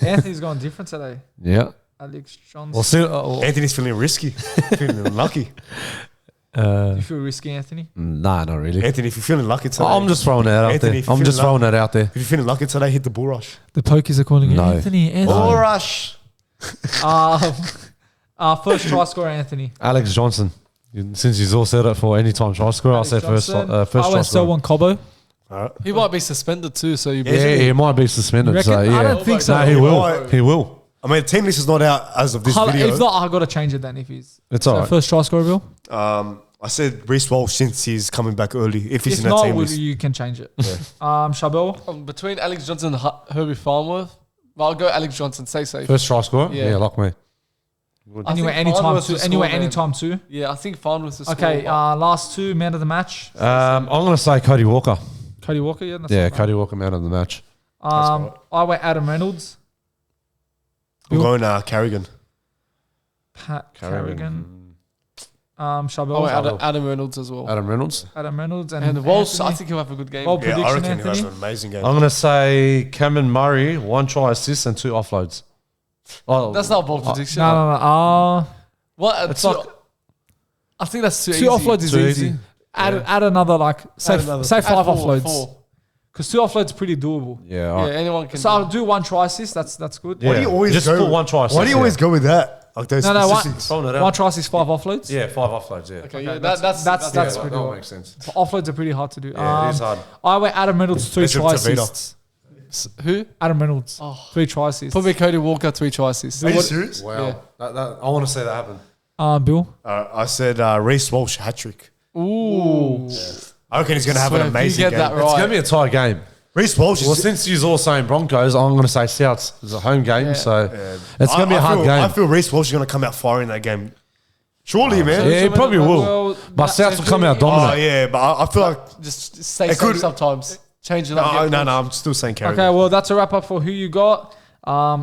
Anthony's gone different today. Yeah. Alex Johnson. Well, see, Anthony's feeling risky. Feeling lucky. You feel risky, Anthony? nah, not really. Anthony, if you're feeling lucky today. I'm just throwing that out Anthony, there. if you're I'm just feeling throwing that out there. If you're feeling lucky today, hit the bull rush. The pokies are calling you No. Anthony. Bull rush. First try scorer, Anthony. Alex Johnson. Since he's all set up for anytime try scorer, I'll say first Johnson. first I try went scorer. Selwyn Cobbo. All right. He might be suspended too, so you Yeah, he might be suspended. You reckon? So, yeah. I don't think so. No, he will. He will. I mean, the team list is not out as of this video. If not, I got to change it then. If he's It's so all right. first try scorer, Bill. I said Reece Walsh since he's coming back early. If he's If in that not, team list. you can change it. Chabel. between Alex Johnson and Herbie Farnworth. Well, I'll go Alex Johnson. Stay safe. First try scorer? Yeah. Yeah, like me. I Anyway, think anytime Farnworth two. will Anyway, score, man. anytime two. Yeah, I think Farnworth will Okay, score. last two, man of the match. I'm going to say Cody Walker. Cody Walker, yeah. That's Yeah, not bad. Cody Walker, man of the match. I went Adam Reynolds. I'm going Carrigan. Pat Carrigan. Carrigan. I Chabel. went Adam Reynolds as well. Adam Reynolds. Adam Reynolds. And Walsh, I Anthony. think he'll have a good game. Bold Yeah, I prediction, reckon he has Anthony. an amazing game. I'm going to say Cameron Murray, 1 try assist and 2 offloads. Oh, That's not a bold prediction. No. What? It's Two- like I think that's too Two easy. offloads is Too easy. easy? Add another, like, say another. say 5 Add offloads. four. Because 2 offloads is pretty doable. yeah, all Yeah, right. anyone can. So I'll do 1 try assist. That's good. Yeah. Why do you always Just go? put 1 try assist. Why do you always go with that? Like those No, statistics. Throwing it out. 1 try assist, 5 offloads. Yeah, 5 offloads, yeah. Okay, yeah, that's that's Yeah, pretty that well. makes sense. Offloads are pretty hard to do. Yeah, it is hard. I went Adam Reynolds 3 Especially try with Tavita. assists. Who? Adam Reynolds 3 try assists. Probably Cody Walker 3 try assists. Are you serious? Wow. Yeah. I want to see that happen. Bill. I said Reece Walsh hat trick. Ooh. I reckon he's going to have Swear, an if you amazing get game. that It's going to right. be a tie game. Reece Walsh Well, is. since you're all saying Broncos, I'm going to say Souths. It's a home game, so it's going to be a hard I game. feel Reece Walsh is going to come out firing that game. Surely, man. Yeah, he probably will. But Souths will come out Oh, dominant. yeah, but I feel like. Just stay It safe could- sometimes. Change it up. No, I'm still saying Carrigan. Okay, well, that's a wrap up for who you got.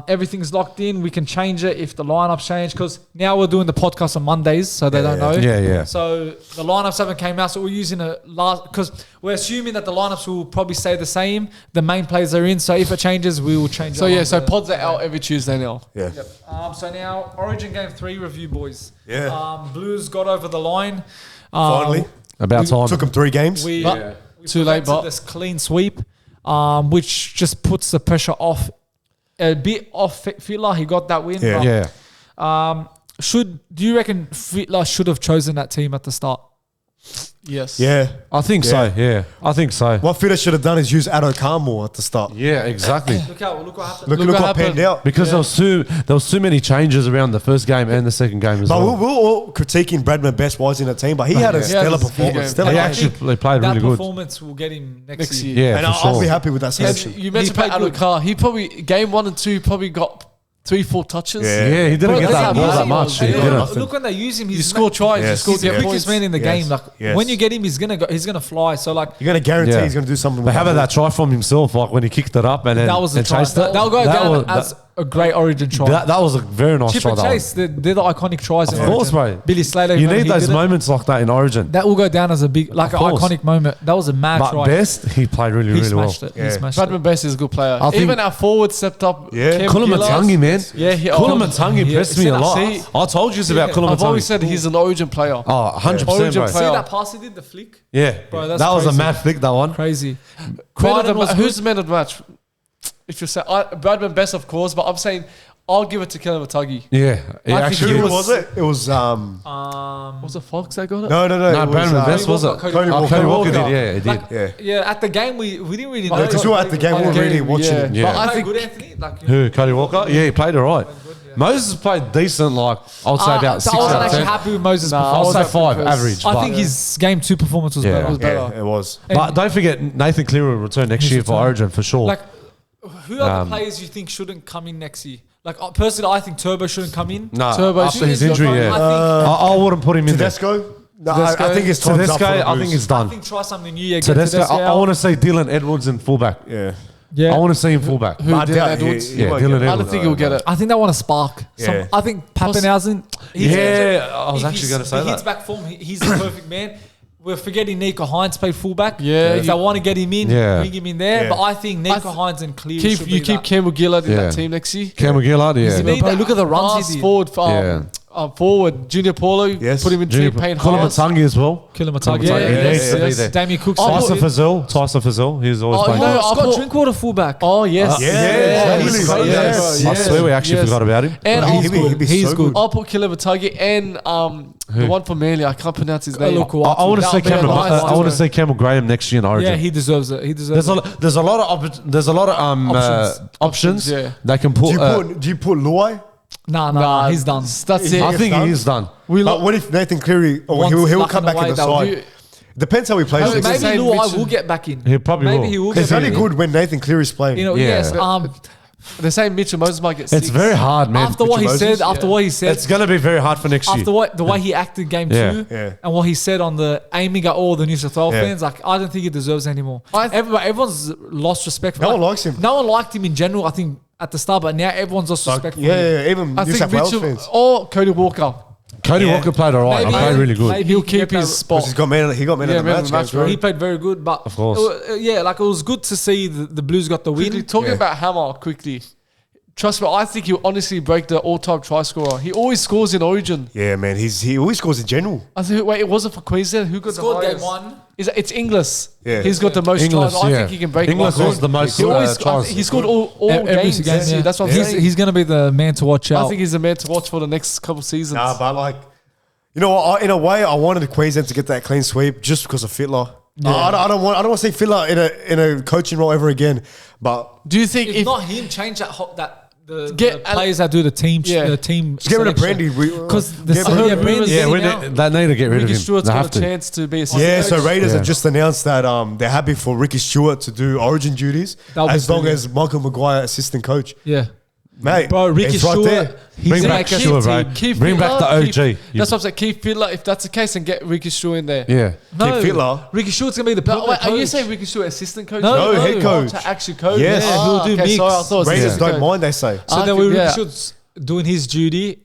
Everything's locked in. We can change it if the lineups change because now we're doing the podcast on Mondays, so they don't know. Yeah, yeah. So the lineups haven't came out, so we're using a last because we're assuming that the lineups will probably stay the same. The main players are in, so if it changes, we will change. So it yeah, on so the- pods are out every Tuesday now. Yeah. So now Origin Game 3 review, boys. Yeah. Blues got over the line. Finally. About time. Took him 3 games. We Too late, prevented but this clean sweep, which just puts the pressure off a bit off Fittler. He got that win. Yeah. but, Yeah. do you reckon Fittler should have chosen that team at the start? yes. Yeah. I think so, yeah. I think so. What Fitter should have done is use Addo Carmore at the start. Yeah, exactly. Look what happened. Look what what happened. panned out. Because there was too many changes around the first game and the second game as But well. we're all critiquing Bradman Best was in the team, but he had a stellar this performance. game. Stellar They game. actually played that really good. performance will get him next Next year. year. Yeah, And for I'll sure. be happy with that Yeah, selection. you mentioned played about good. Adokar. He probably game 1 and 2 probably got 3-4 touches. Yeah. Yeah, he didn't Bro, get that's that ball that amazing. much. He Yeah. didn't. Look when they use him, You score tries. Yes. You score he's the get quickest points. man in the Yes. game. Like Yes. when you get him, he's gonna fly. So like You're going to guarantee Yeah. he's going to do something But with how about that try from himself, like when he kicked it up and then that was the and try. chased it? That'll go That down was- as a great Origin try. That was a very nice Chip try. and that one. Chase, they're the iconic tries. in Of course, Origin. bro. Billy Slater. You when need he those did it, moments like that in Origin. that will go down as a big, like an course. iconic moment. That was a mad But try. Best, he played really, He really well. smashed it. He Yeah. smashed Bradman it. Best is a good player. I think- Even our forward stepped up. Yeah. Kev Kulamantangi, Gillard. man. Yeah, he Kulamantangi impressed me a lot. See, I told you about I've always Kulamantangi. said he's an Origin player. Oh, 100%, Origin bro. player. See that pass he did, the flick? Yeah. Bro, that's that was a crazy. mad flick, that one. Crazy. Man of Crichton the was who's the man of the match? if you're saying Bradman best, of course, but I'm saying I'll give it to Kelematagi. Yeah. Who was it? It was Was it Fox that got it? No, Bradman best was it? Cody Walker. Cody Walker did, yeah, he did. Yeah. At the game, we didn't really know. Because we were at the game, we were really watching it. Yeah. But I think good, Anthony. Like, Who? Cody Walker? Yeah, he played all right. Moses played decent, like, I would say about 6 I wasn't out of actually 10. happy with Moses' I'll performance. say 5, average. I but- think his game 2 performance was Yeah. better. Yeah, it was. But don't forget, Nathan Cleary will return next year for return. Origin for sure. Like, who are the players you think shouldn't come in next year? Like, personally, I think Turbo shouldn't come in. no, Turbo after should- his injury, yeah. I I wouldn't put him in there. Tedesco? No, I think it's time Tedesco, up for the I think Blues. it's done. think try something new. Yeah, Tedesco, I out. want to see Dylan Edwards in fullback. Yeah. Yeah. I want to see him fullback. Who? I Dylan doubt Edwards? he Yeah, won't Dylan get it. I don't Edwards. think he'll get it. I think they want to spark. Yeah. I think Pappenhausen. Yeah, I was actually going to say He hits that. back form. He's the perfect man. We're forgetting Nico Hines played fullback. Yeah. If they want to get him in, Yeah. bring him in there. Yeah. But I think Nico Hines and Cleary should be Keep that. Campbell Gillard in Yeah. that team next year. Cameron Gillard, yeah. Bro, look at the runs he Fast did. forward, Yeah. forward. Junior Paulo, Yes. put him in Junior team, Payne Haas. Kulamatagi as well. Kilimatagi. Yeah, he needs to be there. Damien Cook's Tyson put- Fazell, he's always Oh, playing. no, Scott put- Drinkwater fullback. Oh, yes. Yeah, he's really, great. yes. Yeah, I swear we actually yes. forgot about him. And He'd I'll be put, so good. I'll put Kilimatagi and the one from Manly. I can't pronounce his name. Look, I want to That see would be a Cameron. nice I want to one. see Cameron Graham next year in Origin. Yeah, he deserves it. He deserves it. There's a lot of options yeah. they can put. Do you put Luai? Nah, he's done. That's it. I think he is done. But what if Nathan Cleary? Oh, Wants he'll luck come in back a in way the that side. Depends how he plays. Maybe next the season. same Luai Richard- will get back in. He probably Maybe will. he will It's get only back in. good when Nathan Cleary's playing. You know, Yeah. yes. They're saying Mitchell Moses might get 6. It's very hard, man. After what he Moses? said, It's going to be very hard for next year. after the way he acted game Yeah. 2, Yeah. and what he said on the aiming at all the New South Wales Yeah. fans, like I don't think he deserves it anymore. Everyone's lost respect for No him. one likes him. No one liked him in general, I think, at the start, but now everyone's lost respect for him. Yeah, even I New think South Wales Mitchell fans. or Cody Walker. Cody Yeah. Walker played all right. Maybe- He played really good. maybe He'll he can keep get his that- spot. He got man of the match. match, bro. He played very good, but Of course. like it was good to see the Blues got the Quickly, win. talking Yeah. about Hammer quickly. Trust me, I think he'll honestly break the all-time try scorer. He always scores in Origin. Yeah, man. He always scores in general. I think. Wait, it wasn't for Queensland. Who got the Scored game highest? 1. It's Inglis. Yeah. He's got the most Inglis, tries. I yeah. think he can break. Inglis one. was the most He always tries. he scored all Every games. game, this year. yeah. That's what I'm saying. He's going to be the man to watch out. I think he's the man to watch for the next couple seasons. Nah, but like, you know, in a way, I wanted Queensland to get that clean sweep just because of Fittler. I don't want to see Fittler in a coaching role ever again. But Do you think if if not him, change the Get- players that do the team. Yeah. The team. just get rid of Brandy. Because Get rid of Brandy's Yeah, getting out. they need to get rid of Ricky him. Stewart's They got have a to. chance to be a Yeah, so Raiders Yeah. have just announced that they're happy for Ricky Stuart to do Origin duties That'll be as long brilliant. as Michael Maguire assistant coach. Yeah. Mate, Bro, Ricky it's right Stewart, there. he's Bring gonna back make a Stewart, bro. Keep Bring back the Fittler, OG. That's what I'm saying. Keep Fittler. If that's the case, and get Ricky Stewart in there. Yeah. No, Keep Fittler. Ricky Stewart's going to be the But permanent wait, are you coach. saying Ricky Stewart assistant coach? No, No, head coach. To actually coach. Yes. Yeah, he'll do mix. Sorry, I thought it was Raiders assistant don't coach. mind, they say. So then Okay, Ricky yeah. Stewart's doing his duty.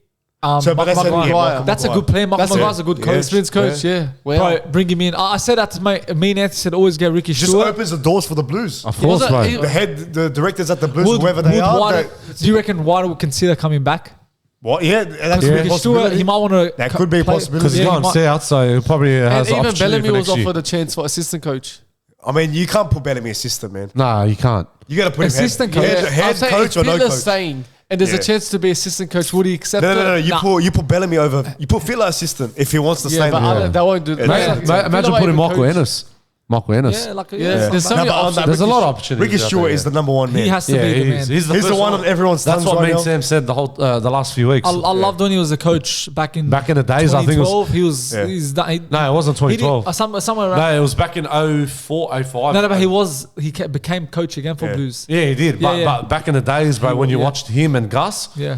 So, but they said, Maguire. yeah, Michael That's a Maguire. good player. Michael That's Maguire's it. a good Yeah. coach. Experienced coach, yeah. Wow. Bro, bring him in. I said that to me and Anthony said always get Ricky Just Stewart. opens the doors for the Blues. Of course, bro. The directors at the Blues, whoever they are. White, do you reckon White will consider coming back? What? Yeah, that could be a Ricky Stewart, possibility. he might want to. That could be a possibility. Because he's Yeah, he gone might- south, so he probably has And the even opportunity Bellamy for was next year. offered a chance for assistant coach. I mean, you can't put Bellamy assistant, man. Nah, you can't. You got to put Assistant him coach. head I'm saying coach if or no Fittler's coach. staying and there's Yeah. a chance to be assistant coach, would he accept No. it? You put Bellamy over. You put Fittler assistant if he wants to Yeah, stay. but there. they won't do that. Yeah. Imagine Fittler putting even Michael coach. Ennis. Michael Ennis. Yeah, like Yeah, yeah. there's so No, many but on options. that, There's a lot of opportunities. Ricky out Stewart there. is the number one man. He has to Yeah, be the man. he's the He's the first one on everyone's That's tongues what right me and now. Sam said the last few weeks. I loved when he was a coach back in Back in the days, I think it was. 2012. He was. Yeah. He's done, he, No, it wasn't he did, 2012. somewhere around. No, it was back in 04, 05. No, but became coach again for Yeah. Blues. Yeah, he did. Yeah, yeah. But back in the days, bro, when you Yeah. watched him and Gus, Yeah,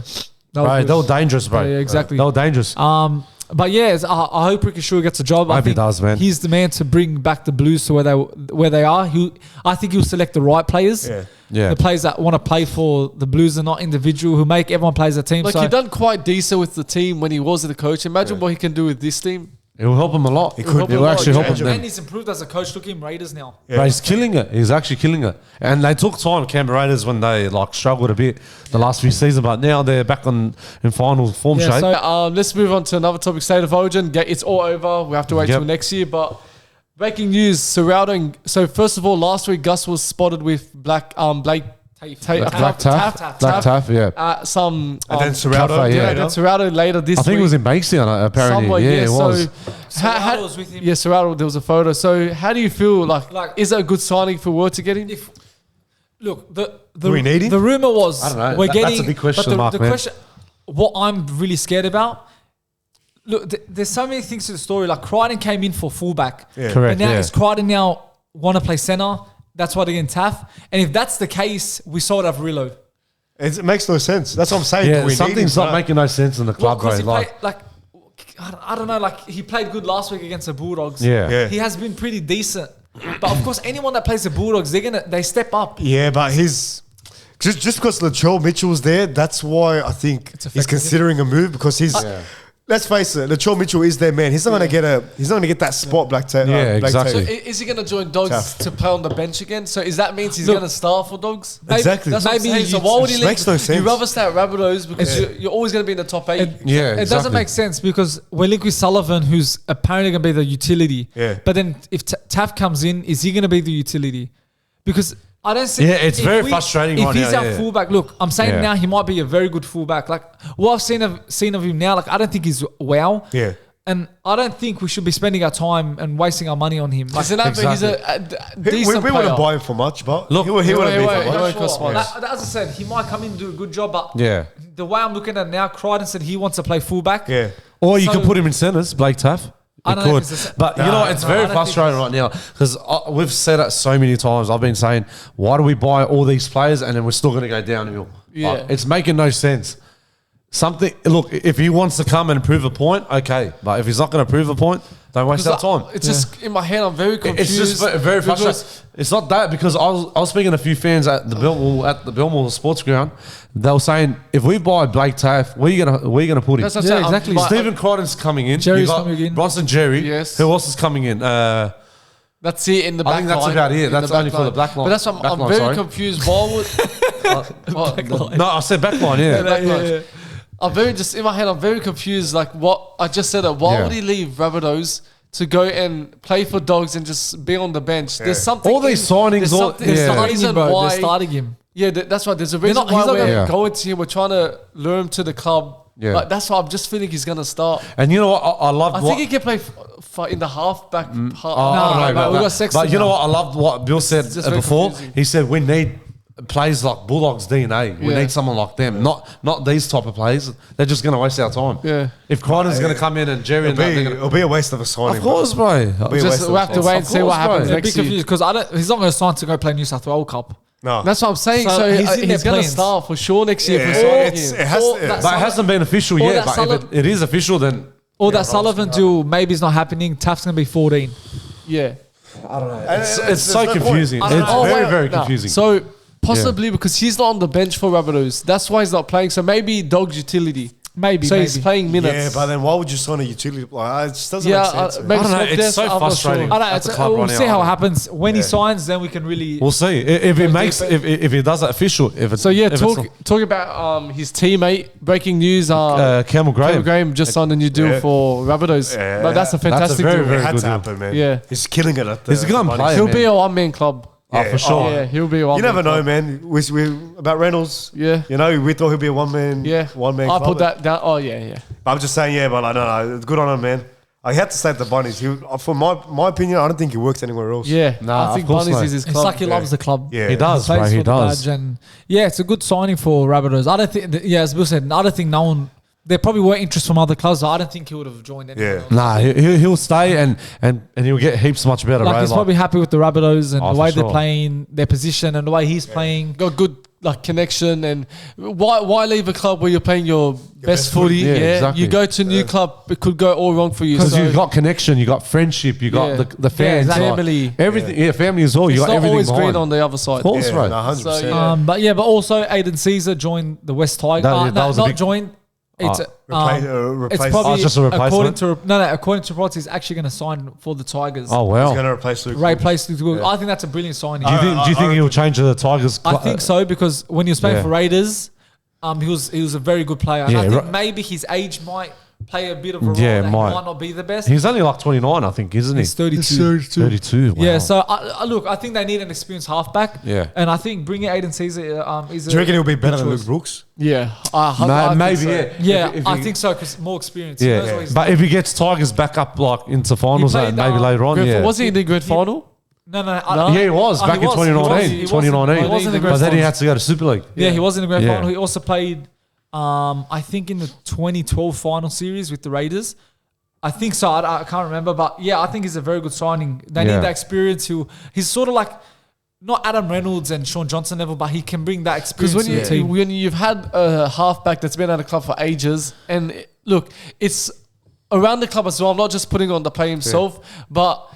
bro, they were dangerous, bro. Yeah, exactly. They were dangerous. But yeah, I hope Ricky Stewart gets a job. I Hope he think does, man. He's the man to bring back the Blues to where they are. I think he'll select the right players. Yeah. Yeah. The players that want to play for the Blues and not individual, who make everyone play as a team. Like, so he done quite decent with the team when he was the coach. Imagine what he can do with this team. It will help him a lot. It could. will actually help him. and Then. he's improved as a coach. Look at him, Raiders now. Bro, he's killing it. He's actually killing it. And they took time, Canberra Raiders, when they like struggled a bit the last few seasons, but now they're back in final form Yeah, shape. so- Let's move on to another topic, State of Origin. It's all over. We have to wait Yep. till next year. But breaking news, Ciraldo. So first of all, last week Gus was spotted with Blake Black Taaffe, yeah. Some And then Ciraldo. Taafe, yeah. then Ciraldo later this I think week. it was in Bankstown, apparently. Somewhere, Yeah, it was. So, Ciraldo was with him. Yeah, Ciraldo, there was a photo. So how do you feel? Like is it a good signing for Ward to get him? Look, Do we need him? the rumor was I don't know. we're That's getting. a big question but the, mark, the man. question, what I'm really scared about. Look, there's so many things to the story. Like Crichton came in for fullback, Yeah. Correct, but now yeah. is Crichton now want to play center? That's why they're getting Taaffe. And if that's the case, we saw it have reload. It makes no sense. That's what I'm saying. Yeah, We need something's him, not bro. making no sense in the club, bro. Because he Like, played, like, I don't know, like he played good last week against the Bulldogs. yeah. Yeah. He has been pretty decent. But of course, anyone that plays the Bulldogs, they step up. Yeah, but just because Latrell Mitchell's there, that's why I think he's effective. considering a move because he's. Let's face it, Latrell Mitchell is their man. He's not gonna get that spot. Black Taaffe. Yeah, Black exactly. Taaffe. So is he going to join Dogs Tough. to play on the bench again? So is that means he's Look, going to start for Dogs? Exactly. That's what I'm Maybe saying. So you- why would he it leave? makes no sense. You rather stay at Rabbithos because you're always going to be in the top 8. Yeah, It doesn't exactly. make sense because we're linked with Sullivan, who's apparently going to be the utility. Yeah. But then if Taaffe comes in, is he going to be the utility? Because I don't see. Yeah, it's if very frustrating If right he's now, our yeah. fullback, look, I'm saying Yeah. now he might be a very good fullback. Like what I've seen of him now, like I don't think he's wow. Yeah. And I don't think we should be spending our time and wasting our money on him. Like, Isn't that he's a We decent wouldn't player. buy him for much, but Look, he wouldn't be wait, for wait, much. wait. cost much. Like, as I said, he might come in and do a good job, but Yeah. the way I'm looking at it now, Crichton said he wants to play fullback. Yeah. Or you So- can put him in centres, Blake Taaffe. I You don't know could. if it's the But you know what? It's I very don't think frustrating right now because we've said it so many times. I've been saying, why do we buy all these players and then we're still going to go downhill? Yeah. Like, it's making no sense. Look, if he wants to come and prove a point, okay. But if he's not going to prove a point, don't waste our time. It's just in my head. I'm very confused. It's just very frustrating. because- It's not that because I was speaking to a few fans at the Belmore Sports Ground. They were saying if we buy Blake Taaffe, where you gonna put him? That's what I'm Yeah, saying. exactly. But Stephen Crichton's coming in. Jerry's You got coming in. Bronson Jerry. Yes. Who else is coming in? That's it in the I back think that's line. about it. In That's back only for the black line. But that's what Back I'm line, very sorry. confused. Why would No, I said backline. Yeah. back line. I'm very just in my head. I'm very confused. Like what I just said. Why Yeah. would he leave Rabbithos to go and play for Dogs and just be on the bench? There's something. All these signings, There's all- something. yeah. There's a starting him, reason bro. why. They're starting him. Yeah, that's right. There's a reason not- why he's not we're gonna- Yeah. going to him. We're trying to lure him to the club. Yeah. Like, that's why I'm just feeling he's gonna start. And you know what? I loved I what. think he can play in the half-back. I don't know but about we that. got Sexton But you know now. what? I loved what Bill said just very before. confusing. He said we need players like Bulldogs DNA. We Yeah. need someone like them. Not these type of players. They're just going to waste our time. Yeah. If Crichton's going to come in and Jerry and that, they're gonna, It'll be a waste of a signing. of course, bro. Be a Just waste of we have to time. wait and Of see what course, bro. happens I'm a bit next year. confused because he's not going to sign to go play New South Wales Cup. No. That's what I'm saying. So So, he's in he's their going to plans. start for sure next year. Yeah, for signing it's- him. it has Or to. that But it hasn't been official Or yet. that But if it is official, then Or that Sullivan deal maybe is not happening. Taff's going to be 14. Yeah. it's so confusing. I It's don't know. very, wait, very no. confusing. So possibly because he's not on the bench for Rabbithos. That's why he's not playing. So maybe Dog's utility. Maybe. So maybe. he's playing minutes. Yeah, but then why would you sign a utility? Like, it just doesn't Yeah, make sense. man. maybe I don't know, smoke it's this, so I'm not frustrating. sure. I don't know. at the club We'll right see now. how it happens. When he signs, then we can really. We'll see if it makes deeper. if he does that official. If it's So yeah, if it's talk about his teammate. Breaking news: Campbell Graham. Cameron Graham just signed a new deal Yeah. for Rabbithos. Yeah. But that's a fantastic very, deal. very It had good to deal. happen, man. Yeah. He's killing it at the He's a good Bunnies. player. He'll man. be a one-man club. Oh, for sure. Yeah, he'll be a one. You never know, man. We about Reynolds. Yeah. You know, we thought he'd be a one man. Yeah, I put that down. Oh yeah. But I'm just saying, yeah, but like, no, good on him, man. I had to stay at the Bunnies. For my opinion, I don't think he works anywhere else. Yeah, Nah, I think of course Bunnies not. is his It's club. like he loves the club. Yeah. He does, Plays bro. for He the does. badge and yeah, it's a good signing for Rabbithos. I don't think, as Bill said, I don't think no one. There probably were interest from other clubs, but I don't think he would have joined anyone Yeah. else. Nah, he'll stay and he'll get heaps much better. Like right? he's probably happy with the Rabbithos and Oh, the way for they're sure. playing, their position and the way he's playing. Got good like connection, and why leave a club where you're playing your best best footy? footy. Yeah, exactly. You go to a new club, it could go all wrong for you. because So you've got connection, you got friendship, you got Yeah. the fans, exactly. like, Family. everything. Yeah, family as well. You it's got not everything always green behind. on the other side. Of course, Yeah, right. no, 100%. So, yeah. But also Aidan Sezer joined the West Tigers. That was a not big- joined. It's Replace- it's Oh, probably it's just a according replacement? to according to reports, he's actually going to sign for the Tigers. Oh He's wow. going to replace Luke. Ray plays. I think that's a brilliant signing. Do you think he'll change the Tigers? I think so because when he was playing Yeah. for Raiders, he was a very good player. And Yeah, I think right. maybe his age might play a bit of a role Yeah, that might. he might not be the best. He's only like 29, I think, isn't he? He's 32. 32. Wow. Yeah, so look, I think they need an experienced halfback. Yeah. And I think bringing Aidan Sezer is Do you reckon he'll be better than choice. Luke Brooks? Yeah, Maybe, so. yeah. Yeah, If I he- think so because more experience. He knows Yeah, what he's but doing. if he gets Tigers back up like into finals He and played, maybe later on, yeah. Was he in the grand final? No. Yeah, he was back in 2019. He was 2019. in the grand But then he final. had to go to Super League. Yeah, he was in the grand Yeah. final. He also played, I think, in the 2012 final series with the Raiders. I think so. I can't remember, but yeah, I think he's a very good signing. They Yeah. need that experience. He's sort of like not Adam Reynolds and Sean Johnson level, but he can bring that experience Because to the team. when you've had a halfback that's been at a club for ages, and look, it's around the club as well. I'm not just putting on the play himself, but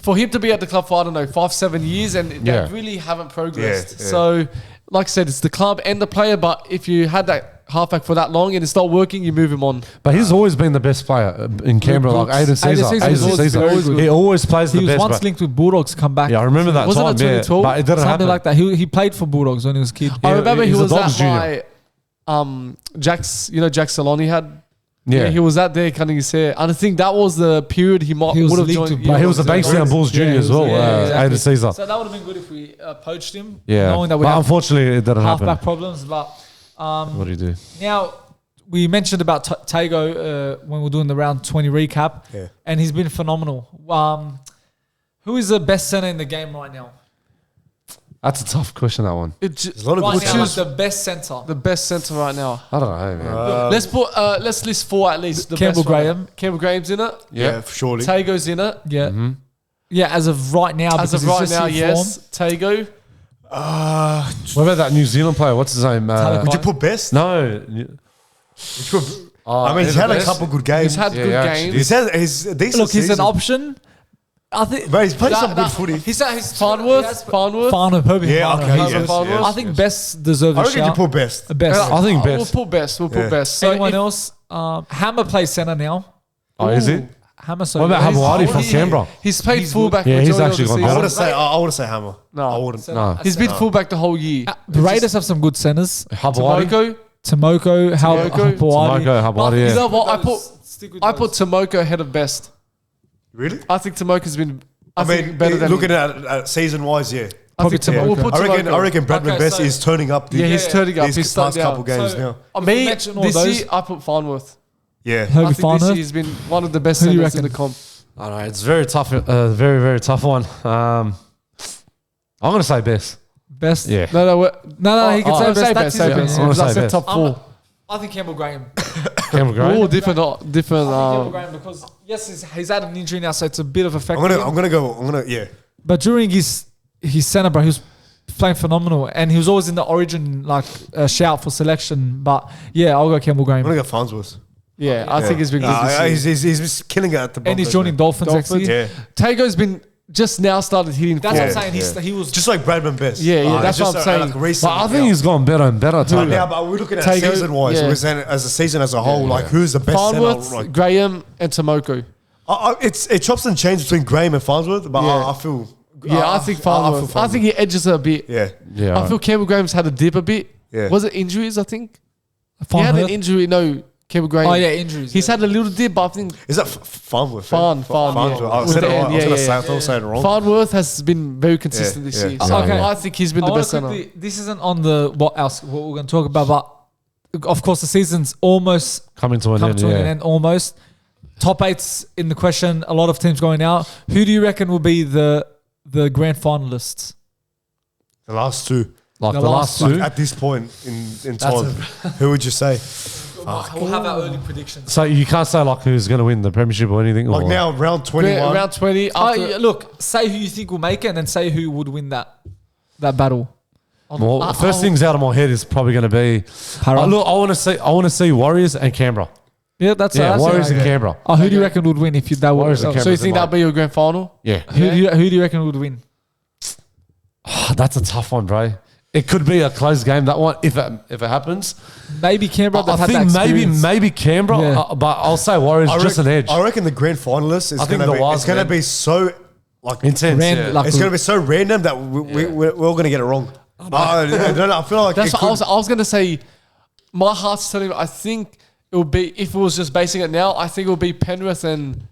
for him to be at the club for, I don't know, 5-7 years, and Yeah. they really haven't progressed. Yeah, yeah. So, like I said, it's the club and the player, but if you had that halfback for that long and it's not working, you move him on. But he's always been the best player in Canberra, like Aidan Sezer. Sezer is always very good. He always plays He the was best. once but- linked with Bulldogs to come back. Yeah, I remember that Wasn't time. it Yeah, 2012? but it didn't Something happen. like that. He played for Bulldogs when he was a kid. I remember he he's a was at Dogs junior. my Jack's, Jack Salon he had. Yeah, He was at there cutting his hair. And I think that was the period he might He was would have linked joined. to But he was a Bankstown Bulls junior as well. Aidan Sezer. So that would have been good if we poached him. Yeah, Knowing that we but have unfortunately it didn't happen. halfback problems. But What do you do? now we mentioned about Tago when we were doing the round 20 recap. Yeah. And he's been phenomenal. Who is the best center in the game right now? That's a tough question. That one. There's a lot of Right good now, like choose. the best center. the best centre right now. I don't know, man. Let's list 4 at least. The Campbell best right Graham. now. Campbell Graham's in it. Yeah, surely. Tago's in it. Yeah. Mm-hmm. Yeah, as of right now. As because of he's right just now, in yes. Tago. What about that New Zealand player? What's his name? Would you put best? No. I mean, he's had a couple good games. He's had Yeah, good actually games. He's a decent. Look, he's season. an option. I think. But he's played some good footy. He's Farnworth. Farnworth, Herbie Yeah, Farnworth. okay, He's- yes, Farnworth. yes, I think yes. best deserves I a reckon you shout. put best. Best. I think We'll best. put best. We'll Yeah. put best. So Anyone if- else? Hammer plays center now. Oh, is he? Hammer. So What about he's- Hamawati from Canberra? He's played He's fullback. good. Yeah, he's majority actually of the gone season. I would say Hammer. No. I wouldn't. No. He's been fullback the whole year. The Raiders have some good centers. Habawadi? Tomoko. Tomoko, Tomoko, Habawadi, yeah. You know what? I put Tomoko. Tomoko ahead of best. Really? I think Tomoko's been. I think mean, better than looking at season wise, yeah. I think Tomoko. We'll put I reckon. Tomoko. I reckon Bradman Okay, Best so- is turning up. Yeah, he's turning up. These He's past starting couple out. games So- now. If we Me, mention all this those- year, I put Farnworth. Yeah. Herbie I think this Farnworth. year he's been one of the best Who do you centers in the reckon? comp. I don't know. It's very tough. Very, very tough one. I'm going to say best. Best. Yeah. No, he can say best. Say That's best. his Say opinion. best. I'm gonna Because I say said best. top 4. I think Campbell Graham. Campbell Graham. All different. I think Campbell Graham because yes, he's had an injury now, so it's a bit of effect. I'm gonna. Yeah. But during his centre, bro, he was playing phenomenal, and he was always in the Origin shout for selection. But yeah, I'll go Campbell I'm Graham. gonna go Farnsworth. Yeah, I think he's been good this year. He's killing it at the. And he's Broncos, joining man. Dolphins next Dolphins. year. Yeah. Tago's been just now started hitting. That's form. what I'm saying. Yeah. He was Just like Bradman Best. Yeah, yeah, that's it's what I'm just saying. Like recent, But I think he's gone better and better. But Too. now, but we're looking at Tago, season wise. yeah. We're saying as a season as a whole, like who's the best Farnworth, center? Like, Graham, and Tomoko. it chops and changes between Graham and Farnsworth, but Yeah. I feel. Yeah, I think Farnworth. I think he edges a bit. Yeah. Yeah. I feel Campbell Graham's had a dip a bit. Yeah. Was it injuries? I think he had an Farnworth. injury. No, Campbell Graham. Oh yeah, injuries. He's had a little dip, but I think Is that Farnsworth? Farnworth. Farnsworth. Yeah. I With said the it wrong. N, I was yeah, gonna say. yeah. I thought I was saying it wrong. Farnworth has been very consistent Yeah, this yeah. year. Yeah. So Okay. I think he's been the best center. This isn't on the what we're going to talk about, but of course the season's almost Coming to an come end. to an Yeah. end. Almost top 8's in the question. A lot of teams going out. Who do you reckon will be the grand finalists? The last two. Like The the last last two. At this point in time, who would you say? We'll have our early predictions. So you can't say like who's going to win the premiership or anything. Like or now, round 21. Round 20. Oh, After, yeah, look, say who you think will make it, and then say who would win that battle. Well, the first things out of my head is probably going to be. Para. Look, I want to see Warriors and Canberra. Yeah, that's Warriors and okay. Canberra. Who do you reckon would win if that Warriors would? and so you Canberra's think in that'll be your grand final? Yeah, Who do you reckon would win? that's a tough one, bro. It could be a close game. That one, if it happens, Maybe Canberra. I think maybe Canberra. Yeah. But I'll say Warriors just an edge. I reckon the grand finalists is I think going to the be. Wise It's going to men. be so like Intense. Random, Yeah. like- It's going to be so random that we're all going to get it wrong. I don't know. I feel like That's it what could, I was going to say. My heart's telling me. I think it would be, if it was just basing it now, I think it would be Penrith and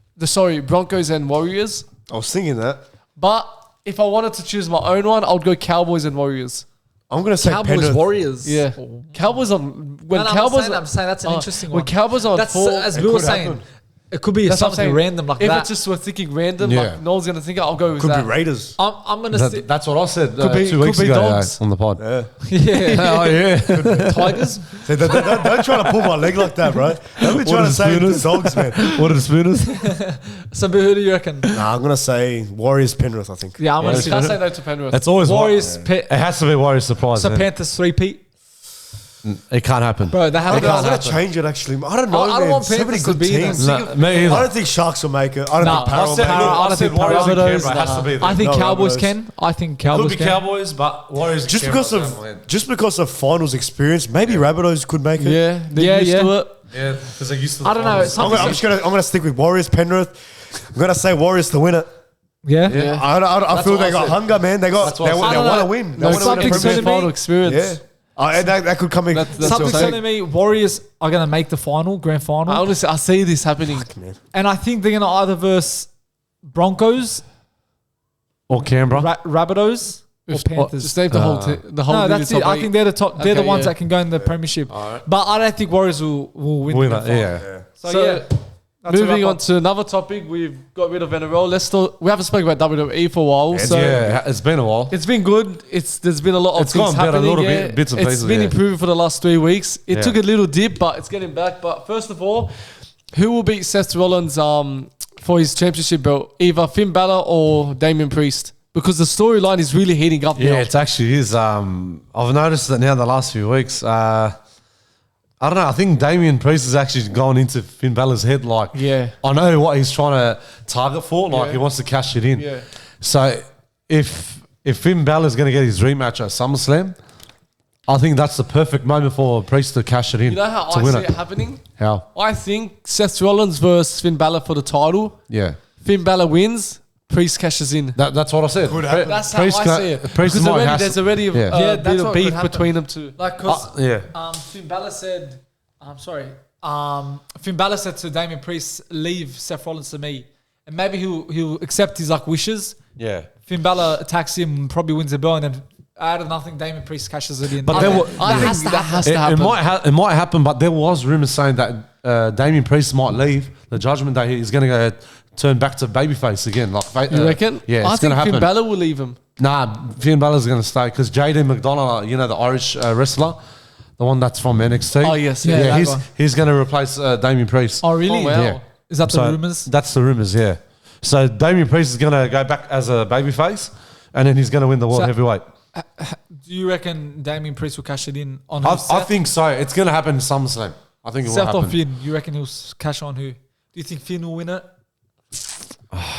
Broncos and Warriors. I was thinking that. But if I wanted to choose my own one, I would go Cowboys and Warriors. I'm gonna say Cowboys Penrith. Warriors. Yeah, Cowboys on when No, Cowboys. I'm saying that's an interesting when one. Cowboys on That's four. as it we were could saying. happen. It could be That's what I'm something saying. random like if that. it's just we're thinking random, Yeah. like no one's gonna think it, I'll go with Could that. be Raiders. I'm gonna say That's what I said be- 2 weeks could be ago Dogs. on the pod. Yeah. yeah, Oh yeah. Tigers. So don't try to pull my leg like that, bro. Don't be trying to say the Dogs, man. What are the Spooners? So who do you reckon? Nah, I'm gonna say Warriors, Penrith. I think. Yeah, I'm gonna I say can't say no to Penrith. It's always Warriors. It has to be Warriors surprise. So man. Panthers 3-peat. It can't happen. Bro, they have I'm gonna to. change it. Actually, I don't know. I don't man. want So many Panthers to good be there. teams. No, me I either. don't think Sharks will make it. I don't Nah, think I Parramatta. said- I I said think Warriors and Rabbithos, Canberra. It has to be there. I think No, Cowboys Rabbithos. can. I think Could Cowboys be can. Cowboys, but Warriors. Just Canberra, because of finals experience, maybe Rabbithos could make it. yeah, they're Yeah, used yeah. to it. yeah, because they're used to. I don't know. finals. Something- I'm gonna stick with Warriors, Penrith. I'm gonna say Warriors to win it. Yeah. Yeah. I feel what they I got said. hunger, man. They That's what I said. want I don't to know. win. They No, want to win something a said Premier to me- final experience. Yeah. That could come in. That's what Something I'm said saying. to me, Warriors are going to make the final, grand final. Honestly, I see this happening. And I think they're going to either verse Broncos, Or Canberra. Rabbitohs, or Panthers. Just name the whole the whole. No, league that's top it. I eight. think they're the top. They're the Okay, ones yeah. that can go in the premiership. But I don't think Warriors will win. Winner, the final. yeah. So yeah. that's a Moving wrap on up. to another topic, we've got rid of NRL. Let's talk. We haven't spoken about WWE for a while, so Yeah, it's been a while. it's been good. There's been a lot of It's things gone better, happening. little yeah. bits and It's pieces, been yeah. improving for the last 3 weeks. It Yeah. took a little dip, but it's getting back. But first of all, who will beat Seth Rollins for his championship belt? Either Finn Balor or Damien Priest, because the storyline is really heating up Yeah, now. it actually is. I've noticed that now the last few weeks. I don't know. I think Damien Priest has actually gone into Finn Balor's head. Like, Yeah. I know what he's trying to target for. Like, Yeah. he wants to cash it in. Yeah. So if Finn Balor's going to get his rematch at SummerSlam, I think that's the perfect moment for Priest to cash it in. You know how to I win see it. it happening? How? I think Seth Rollins versus Finn Balor for the title. Yeah. Finn Balor wins. Priest cashes in. That's what I said. happen. That's how Priest I can- see it. Priest Because might already, has there's to- already Yeah. a Yeah, bit that's of what beef could happen. between them two. Like, cause Yeah. Finn Balor said, I'm sorry. Finn Balor said to Damien Priest, leave Seth Rollins to me, and maybe he'll accept his like wishes. Yeah. Finn Balor attacks him, probably wins the belt, and then out of nothing, Damien Priest cashes it in. But there were- I think that has to It happen. it might happen, but there was rumors saying that Damien Priest might leave the Judgment Day. He's going to go turn back to babyface again. Like, You reckon? Yeah, I it's going think to happen. Finn Balor will leave him. Nah, Finn Balor's going to stay because JD McDonough, you know, the Irish wrestler, the one that's from NXT. Oh, yes. Yeah, Yeah, that he's guy. he's going to replace Damien Priest. Oh, really? Oh, wow. Yeah. Is that the So rumors? That's the rumors, yeah. So Damien Priest is going to go back as a babyface, and then he's going to win the world So- heavyweight. Do you reckon Damien Priest will cash it in on I Seth? think so. It's going to happen in SummerSlam. I think it will Seth or happen. Finn? You reckon he'll cash on who? Do you think Finn will win it?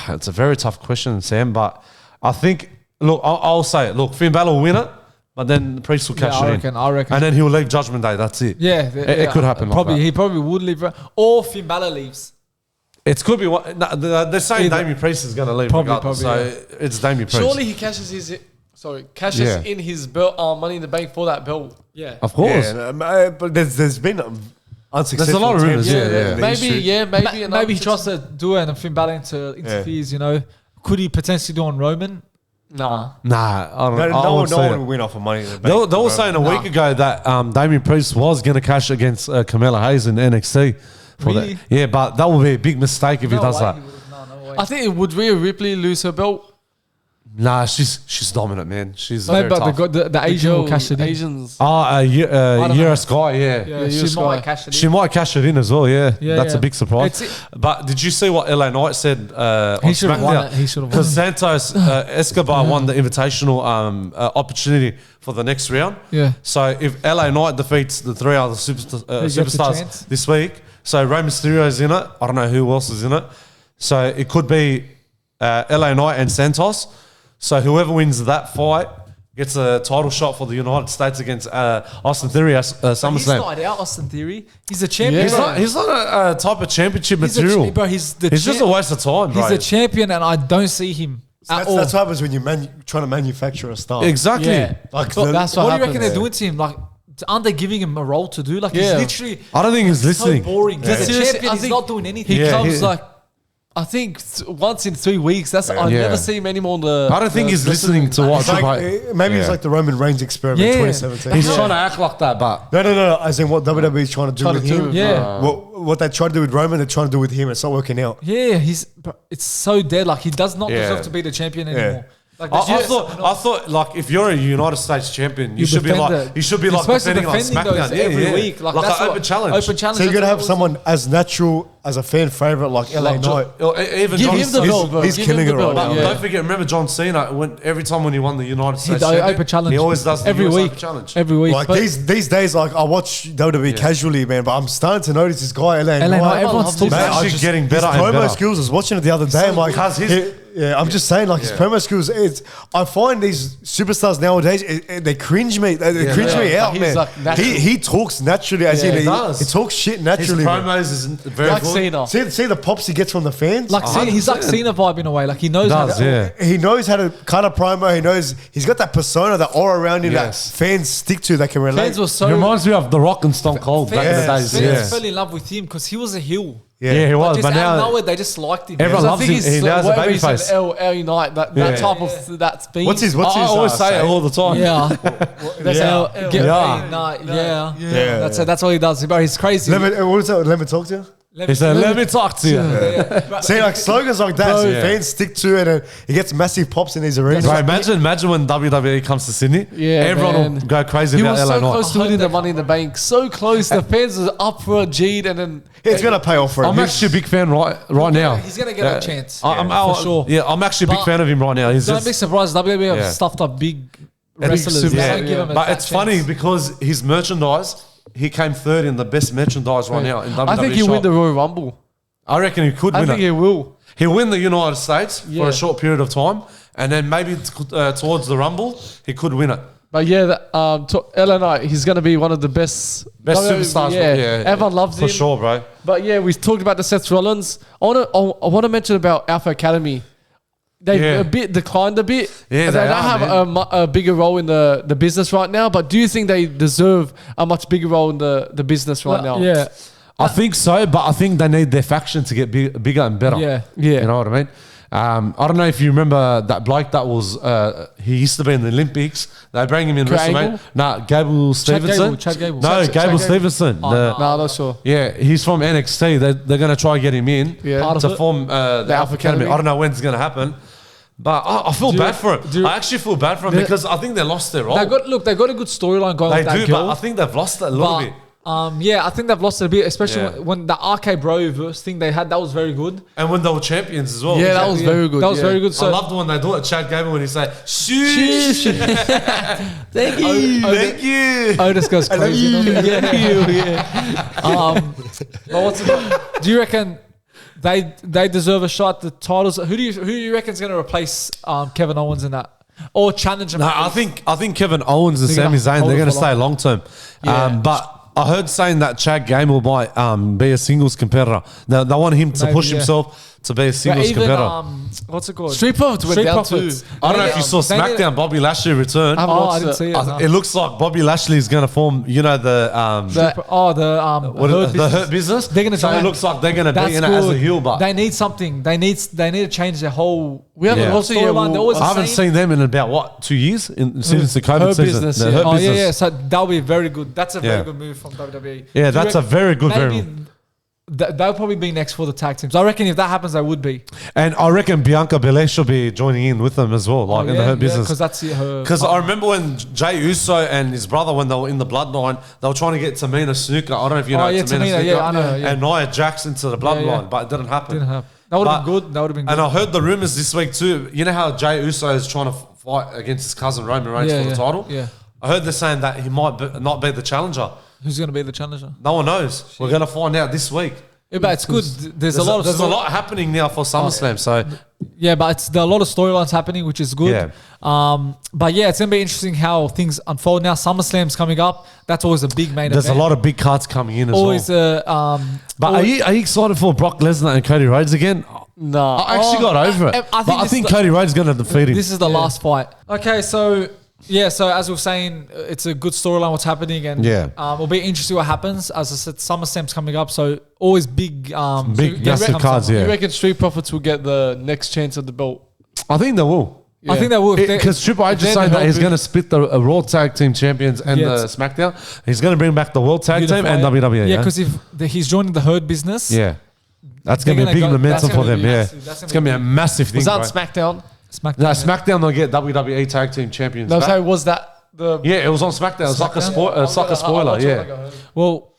It's a very tough question, Sam, but I think, look, I'll say it. Look, Finn Balor will win it, but then Priest will cash I it reckon. in. I reckon. And then he'll leave Judgment Day. That's it. Yeah, It could happen like Probably that. he probably would leave, or Finn Balor leaves. It could be what they're saying. Either. Damien Priest is going to leave, Probably, regardless. probably, So it's Damien Priest. Surely he cashes Yeah. in his belt, Money in the Bank for that belt. Yeah. Of course. Yeah, but there's been unsuccessful. There's a lot of attempts rumors, yeah, in yeah. the Maybe, history. yeah, maybe. Maybe he tries to do it and Finn Balor interferes, you know. Could he potentially do on Roman? Nah. Nah, I don't No, I no won't one say will it. win off of Money in the Bank. They were saying a week ago that Damien Priest was going to cash against Camilla Hayes in NXT. For Really? that. Yeah, but that will be a big mistake if he does that. No way. I think would Rhea Ripley lose her belt? Nah, she's dominant, man. She's Maybe, very but tough. the Asian will cash it in. Asians. Euro Sky, yeah. Yeah, Yeah, she Sky. might cash it in. She might cash it in as well, yeah. Yeah, That's yeah. a big surprise. It's- But did you see what LA Knight said on He should have won SmackDown? it. He should have won Because it. Santos Escobar won the invitational opportunity for the next round. Yeah. So if LA Knight defeats the three other gets a superstars chance? this week, so Rey Mysterio's in it. I don't know who else is in it. So it could be LA Knight and Santos. So whoever wins that fight gets a title shot for the United States against Austin Theory at He's SummerSlam. not out, Austin Theory. He's a champion. He's not a type of championship He's a material. bro, he's the He's just a waste of time, bro. He's a champion, and I don't see him at all. That's what happens when you're trying to manufacture a star. Exactly. Yeah. Like But that's what do you happens. reckon they're doing to him? Like aren't they giving him a role to do? Like he's literally. I don't think he's listening. So boring. Yeah. He's a Seriously, champion. I He's think not doing anything. He comes like, I think once in 3 weeks. That's I've never seen him anymore. I don't think he's listening to what. Maybe it's like the Roman Reigns experiment, 2017. He's trying to act like that, but no. As in what WWE is trying to do with him. Yeah. What they try to do with Roman, they're trying to do with him. It's not working out. Yeah, it's so dead. Like he does not deserve to be the champion anymore. Like I thought, like, if you're a United States champion, you should be like defending on SmackDown every week, like that's an open challenge. Open challenge. So you're gonna have someone as natural as a fan favorite like LA Knight. Even Give John him the belt, bro. He's killing it right now. Don't forget, remember John Cena? Every time when he won the United States open challenge. he always does the every US week. Open challenge. Every week. Like these days, like I watch WWE casually, man, but I'm starting to notice this guy LA Knight. Everyone's talking Man, about actually getting better his and promo better. skills. I was watching it the other day. I'm like, I'm just saying, like his promo skills. I find these superstars nowadays, they cringe me. They cringe me out, man. Like he talks naturally, as in he talks shit naturally. His promos is very like good. Cena. See the pops he gets from the fans. like he's like Cena vibe in a way. Like he knows how to. He knows how to cut a promo. He knows he's got that persona, that aura around him that fans stick to. That can relate. Fans were so. He reminds me of The Rock and Stone Cold back in the days. Fans fell in love with him because he was a heel. Yeah, he was. Just But out of now nowhere, they just liked him. everyone loves him. He now has a baby face. LA Knight, that type of that speed. What's his? I always say it all the time. Yeah. Yeah. That's all he does. Bro, he's crazy. What is that? Let me talk to you. He said, "Let me talk to you." See, like slogans like that, so fans stick to it, and he gets massive pops in these arenas. Bro, imagine when WWE comes to Sydney. Yeah, everyone will go crazy He about was LA so Knight. close to winning the Money in the Bank. So close. The fans was up for a G'd and then... It's going to pay off for him. I'm actually a big fan right now. He's going to get a chance. For sure. Yeah, I'm actually a big fan of him right now. He's Don't just, be surprised. WWE have stuffed up big wrestlers. They don't give him but that it's funny because his merchandise, he came third in the best merchandise right now in WWE. I think he'll win the Royal Rumble. I reckon he could win it. I think he will. He'll win the United States for a short period of time, and then maybe towards the Rumble, he could win it. But yeah, LA Knight, he's going to be one of the best superstars. Yeah, everyone loves him. For sure, bro. But yeah, we talked about the Seth Rollins. I want to mention about Alpha Academy. They've a bit declined a bit. Yeah, they don't have a bigger role in the business right now. But do you think they deserve a much bigger role in the business right now? Yeah. I think so, but I think they need their faction to get bigger and better. Yeah. You know what I mean? I don't know if you remember that bloke that was, he used to be in the Olympics. They bring him in WrestleMania. Nah, Gable Stevenson. Chad Gable. No, Gable Stevenson. No, not sure. Yeah, he's from NXT. They're going to try and get him in to form the Alpha Academy. I don't know when it's going to happen. But I feel bad for him. I actually feel bad for him because I think they lost their role. They got a good storyline going with that girl. But I think they've lost it a little bit. I think they've lost it a bit, especially when the RK Bro verse thing they had, that was very good. And when they were champions as well. Yeah, that was very good. That was very good. So I loved when they do it. Chad Gable when he say, "Shh." Thank you. Thank you. Otis goes crazy. But what's it? Do you reckon they deserve a shot at the titles? Who do you reckon is going to replace Kevin Owens in that? Or challenge him? No, I think Kevin Owens and Sami Zayn, they're going to stay long term. But I heard saying that Chad Gable might be a singles competitor. They want him to push himself to be a singles competitor. What's it called? Street Profits went down too. I don't know if you saw SmackDown, Bobby Lashley return. I didn't see it. It looks like Bobby Lashley is going to form, the Hurt Business. They're going to join. It looks like they're going to be in it as a heel, but they need something. They need to change their whole. We haven't also I haven't seen them in about 2 years since the COVID season. Business, Business. So that'll be very good. That's a very good move from WWE. Yeah, that's a very good move. They'll probably be next for the tag teams. I reckon if that happens, they would be. And I reckon Bianca Belair should be joining in with them as well, in the Hurt Business. Because that's her. Because I remember when Jay Uso and his brother, when they were in the Bloodline, they were trying to get Tamina Snuka. I don't know if you know Tamina Snuka. Yeah, I know. Yeah. And Nia Jax into the Bloodline, but it didn't happen. That would have been good. That would have been good. And I heard the rumors this week too. You know how Jay Uso is trying to fight against his cousin Roman Reigns for the title? Yeah. I heard they're saying that he might not be the challenger. Who's going to be the challenger? No one knows. We're going to find out this week. Yeah, but it's good. There's a lot happening now for SummerSlam. So yeah, but there are a lot of storylines happening, which is good. Yeah. But yeah, it's gonna be interesting how things unfold now. SummerSlam's coming up. That's always a big main event. There's a lot of big cards coming in as well. But are you excited for Brock Lesnar and Cody Rhodes again? No, I actually got over it. I think Cody Rhodes is going to defeat him. This is the last fight. Okay, so Yeah, so as we were saying, it's a good storyline what's happening, and Yeah. it'll be interesting what happens. As I said, SummerSlam's coming up, so always big massive cards. You Yeah, reckon Street Profits will get the next chance at the belt? I think they will. Yeah. I think they will. Because Triple H is then saying that help he's it. going to split the Raw Tag Team Champions and Yeah, the it's- SmackDown. He's going to bring back the World Tag Team and WWE. Yeah, because if he's joining the Herd business, yeah, that's they're going to be big gonna go- momentum that's for gonna them. be Yeah, massive. That's it's going to be a massive thing. Was that bro. SmackDown? SmackDown. No, SmackDown they'll get WWE Tag Team Champions. No, back. so was that the? Yeah, it was on SmackDown. It's like a spoiler. Yeah. Well,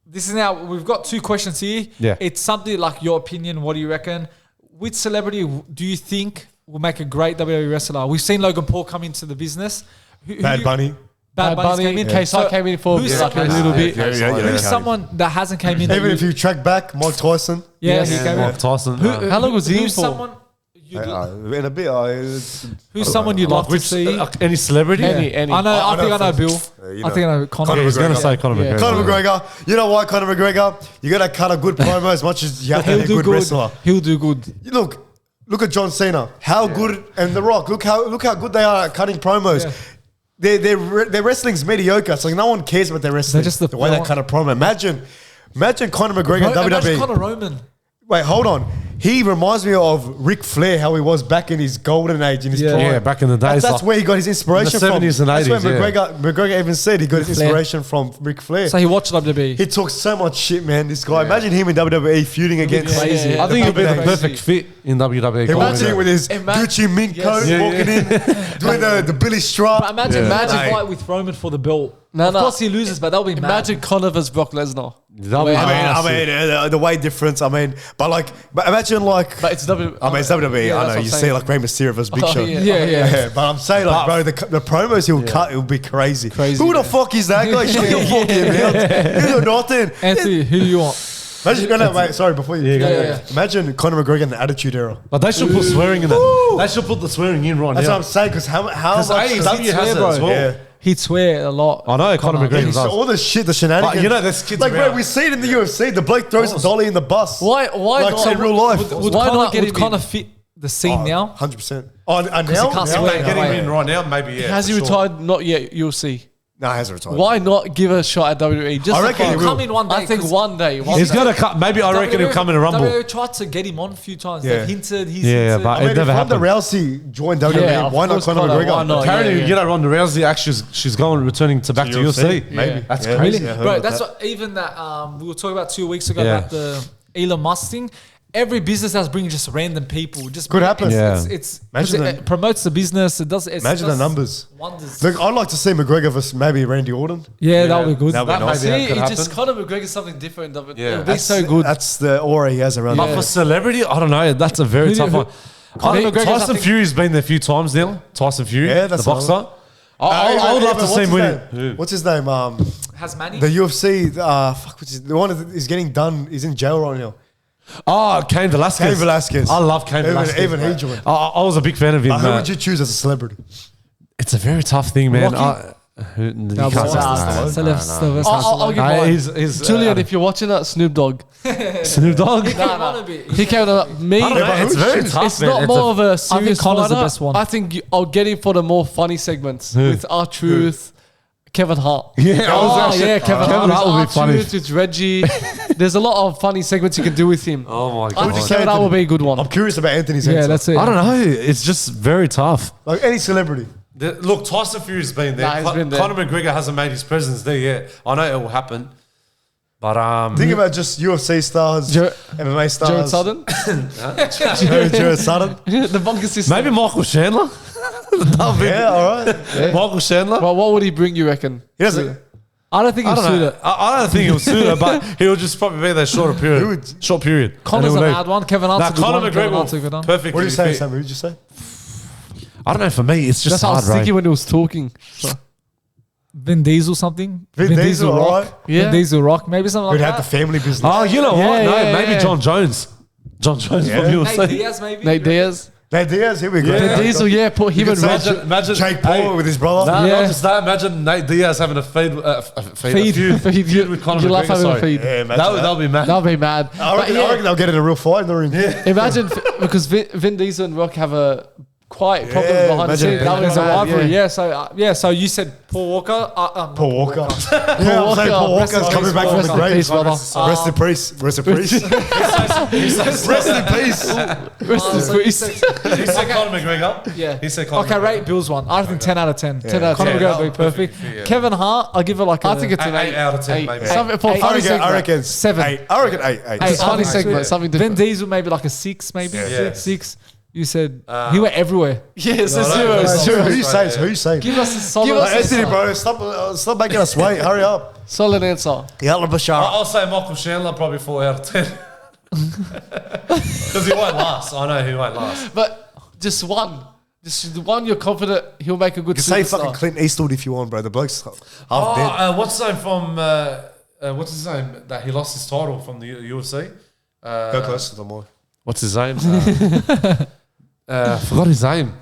this is now we've got 2 questions here. Yeah. It's something like your opinion. What do you reckon? Which celebrity do you think will make a great WWE wrestler? We've seen Logan Paul come into the business. Bad Bunny. Bad Bunny came in. KSI came in for who's like a someone- little bit. Who's someone that hasn't came in? Even if you track back, Mike Tyson. yeah, he came in. Mike Tyson. How long was he in Who's for? someone? You'd, In a bit. who's someone you'd love to see? Any celebrity? Any. I know. I I think I know know Bill. you I think I know Conor. Conor He's going to McGregor. say Conor Yeah. McGregor. Conor McGregor. You know why Conor McGregor? You got to cut a good promo as much as you have to He'll be a do good good. wrestler. He'll do good. Look at John Cena. How good, and The Rock. Look how good they are at cutting promos. Yeah. Their wrestling's mediocre. So no one cares about their wrestling. just the way they cut a promo. Imagine Conor McGregor in Imagine WWE. Conor Roman. Wait, hold on. He reminds me of Ric Flair, how he was back in his golden age, in his prime. Yeah, back in the days. That's where he got his inspiration from. 70s and 80s, That's where McGregor even said he got his Flair. inspiration from Ric Flair. So he watched WWE. He talks so much shit, man. This guy. Imagine him in WWE feuding against. crazy. Yeah. I think he'll be the Big perfect fit in WWE. He walks in with his Imagine- Gucci mink Yes. coat, Yeah, walking in, doing the Billy Strap. But imagine Yeah. Magic Mate. fight with Roman for the belt. No, Of no. course he loses, but that'll be Imagine Conor versus Brock Lesnar. That'll be I massive. mean, the weight difference. I mean, but imagine like. But it's W. I mean, it's WWE. Yeah, I that's know what you I'm see saying. like Rey Mysterio versus Big Oh, Show. yeah. Yeah. But I'm saying, like, bro, the promos he'll cut, it'll be crazy. Who the fuck is that guy? Shut your fucking mouth. You do nothing. Anthony, who do you want? Imagine, no, wait, sorry, before you. yeah. Imagine Conor McGregor in the Attitude Era. But they should put swearing in that. They should put the swearing in right That's now. what I'm saying, because how much. AEW has it as well. Yeah. He'd swear a lot. I know Conor McGregor does. All the shit, the shenanigans. But you know, there's kids like, around. bro, we see it in the UFC. The bloke throws a dolly in the bus. Why Like, not? in real life. Would Why Conor, not get would him Conor in? fit the scene now? 100%. Oh, now? he can't Now? swear. Get him Yeah. in right now, maybe, yeah. Has he for sure. retired? Not yet. You'll see. No, he hasn't retired. Why not give a shot at WWE? Just I for reckon fun? he will. Come in one day. I think 'cause one day. He's going to cut. Maybe I reckon he'll come in a Rumble. WWE tried to get him on a few times. Yeah. They've hinted. He's Yeah, hinted. but I mean, it if never Ronda happened. Rousey joined WWE, Yeah, of why not course, Conor Conor, McGregor? why not? Apparently, Yeah, yeah. you know, Ronda Rousey actually she's returning to back to UFC. Maybe. That's Yeah. crazy. Yeah, I heard Bro, about that's that. what even that we were talking about 2 weeks ago Yeah. about the Elon Musk thing. Every business that's bringing just random people. Just Could happen. It's Imagine it promotes the business. It does. Imagine the does numbers. Wonders. Look, I'd like to see McGregor versus maybe Randy Orton. Yeah, that'll be good. That'll be That nice. maybe See, could it just happen. Conor McGregor's something different. Yeah. It'll be so good. That's the aura he has around But him. for celebrity, I don't know. That's a very Who do- tough one. Conor McGregor's, I Tyson think- Fury's been there a few times now. Tyson Fury, Yeah, the that's boxer. I would love to see him winning. What's his name? Has Manny? The UFC. The one that is getting done. He's in jail right now. Oh, Cain Velasquez. Cain Velasquez. I love Cain Velasquez. Even he mate. joined. I was a big fan of him. Who would you choose as a celebrity? It's a very tough thing, man. Rocky? You No, can't but- say Sylvester Stallone. I'll give no. mine. He's Julian, if you're watching that, Snoop Dogg. Snoop Dogg. He came up. Me, I don't know, it's very tough, it's man. not It's more of a serious Connor's the fighter. best one. I think I'll get him for the more funny segments with R-Truth, Kevin Hart. Yeah, I was actually- yeah, Kevin Kevin Hart will be funny. R-Truth, it's Reggie. There's a lot of funny segments you can do with him. Oh my I god. think Kevin Hart will be a good one. I'm curious about Anthony's Yeah, answer. that's it. I don't know. It's just very tough. Like any celebrity. Look, Tyson Fury's been there. Nah, he's been there. Conor McGregor hasn't made his presence there yet. I know it will happen, but Think about just UFC stars, Jared- MMA stars. Jared Sutton, Jared Sutton. the bunker system. maybe Michael Chandler. Yeah, all right. Michael Chandler. Well, what would he bring? You reckon? He doesn't. I don't think I he'll don't suit know. it. I don't think he'll suit it, but he'll just probably be there shorter period. Who would- Short period. Connor's And an he'll hard one. Kevin Hart's a good Conor one. Kevin McGregor Hart's a good one. perfect. What do you say, Sam? Who did you say? I don't know. For me, it's just That's what I hard, was thinking right? when he was talking. So, Vin Diesel something. Vin Diesel, all Rock. right. Yeah. Vin Diesel Rock. Maybe something We'd like have the that. family business. Oh, you know what? Yeah, No, yeah, maybe yeah. John Jones. John Jones Yeah. from Nate UFC. Diaz maybe. Nate Diaz, Nate Diaz, here we go. Vin Diesel, yeah, put him and Reggie. Imagine Jake Paul with his brother. Nah, Yeah. not just that. Imagine Nate Diaz having a feed Feed with Conor You love McGregor. having a Sorry. feed. Yeah, imagine That would be mad. That'll be mad. I But reckon, yeah, I reckon they'll get in a real fight in the ring. imagine because Vin Diesel and Rock have a quite problems behind the imagine scenes. it. That was There's a bad, rivalry, So you said Paul Walker. Paul Walker. Yeah, I'm saying Paul Walker's Rest in coming peace, back from the Rest in grave. peace, brother. Rest in peace. Rest in peace. Rest in peace. Rest in peace. He said Conor McGregor. Yeah. He said Conor Okay, McGregor. rate Bills one. I think 10 out of 10. 10 out of 10. Yeah, Conor that McGregor would be would be perfect. perfect, yeah. Kevin Hart, I'll give it like I think it's an 8 out of 10, maybe. Something for I funny reckon segment. 7. 8. I reckon 8. It's funny segment, something Vin different. Diesel maybe like a 6, maybe Yeah. 6. You said he went everywhere. Yes, No, it's no, zero. no, It's no, zero. Who you saying? Who you saying? Give us a solid. Give us a Anthony, bro, stop making us wait. Hurry up. Solid answer. Yalla Bashar. I'll say Michael Chandler, probably 4 out of 10. Because he won't last. I know he won't last. But just one. Just the one you're confident he'll make a good You can say superstar. fucking Clint Eastwood if you want, bro. The bloke's half dead. What's his name from... what's his name that he lost his title from the UFC? Go close to the more. What's his name? Forgot his name.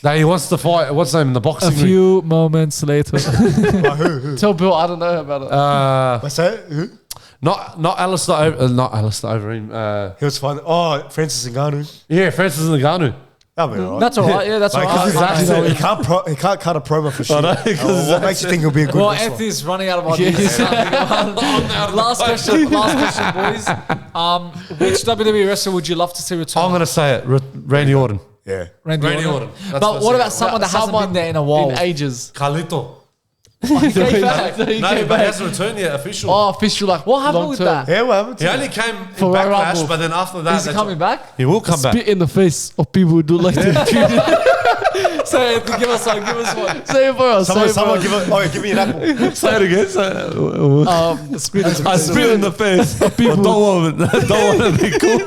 That he wants to fight. What's his name in the A boxing ring? few moments later. Who? Tell Bill I don't know about it. What's that? Who? Not Alistair. Not Alistair Overeem. He was fine. Oh, Francis Ngannou. Yeah, Francis Ngannou. That'll be alright. That's all right. Yeah, that's all Because right. his accent, he can't cut a promo for shit. know, because What makes you think he'll be a good Well, wrestler? Anthony's running out of ideas. Last question, boys. Which WWE wrestler would you love to see return? I'm gonna say it. Randy Orton. Yeah. Randy Randy Orton. Orton. That's But what I about said. someone that hasn't been there in a while? In ages. Carlito? He came back. He No, came but he back. hasn't returned yet. Official. Oh, official like What happened long with term. that? Yeah, what happened to He him? only came in For Royal Backlash, Rumble. but then after that, Is he coming back? He will come back. Spit in the face of people who do like to Say it. Give us one. say it for us. Someone give me an apple. Say it again. spit in the I spit in the face. People don't want to be cool.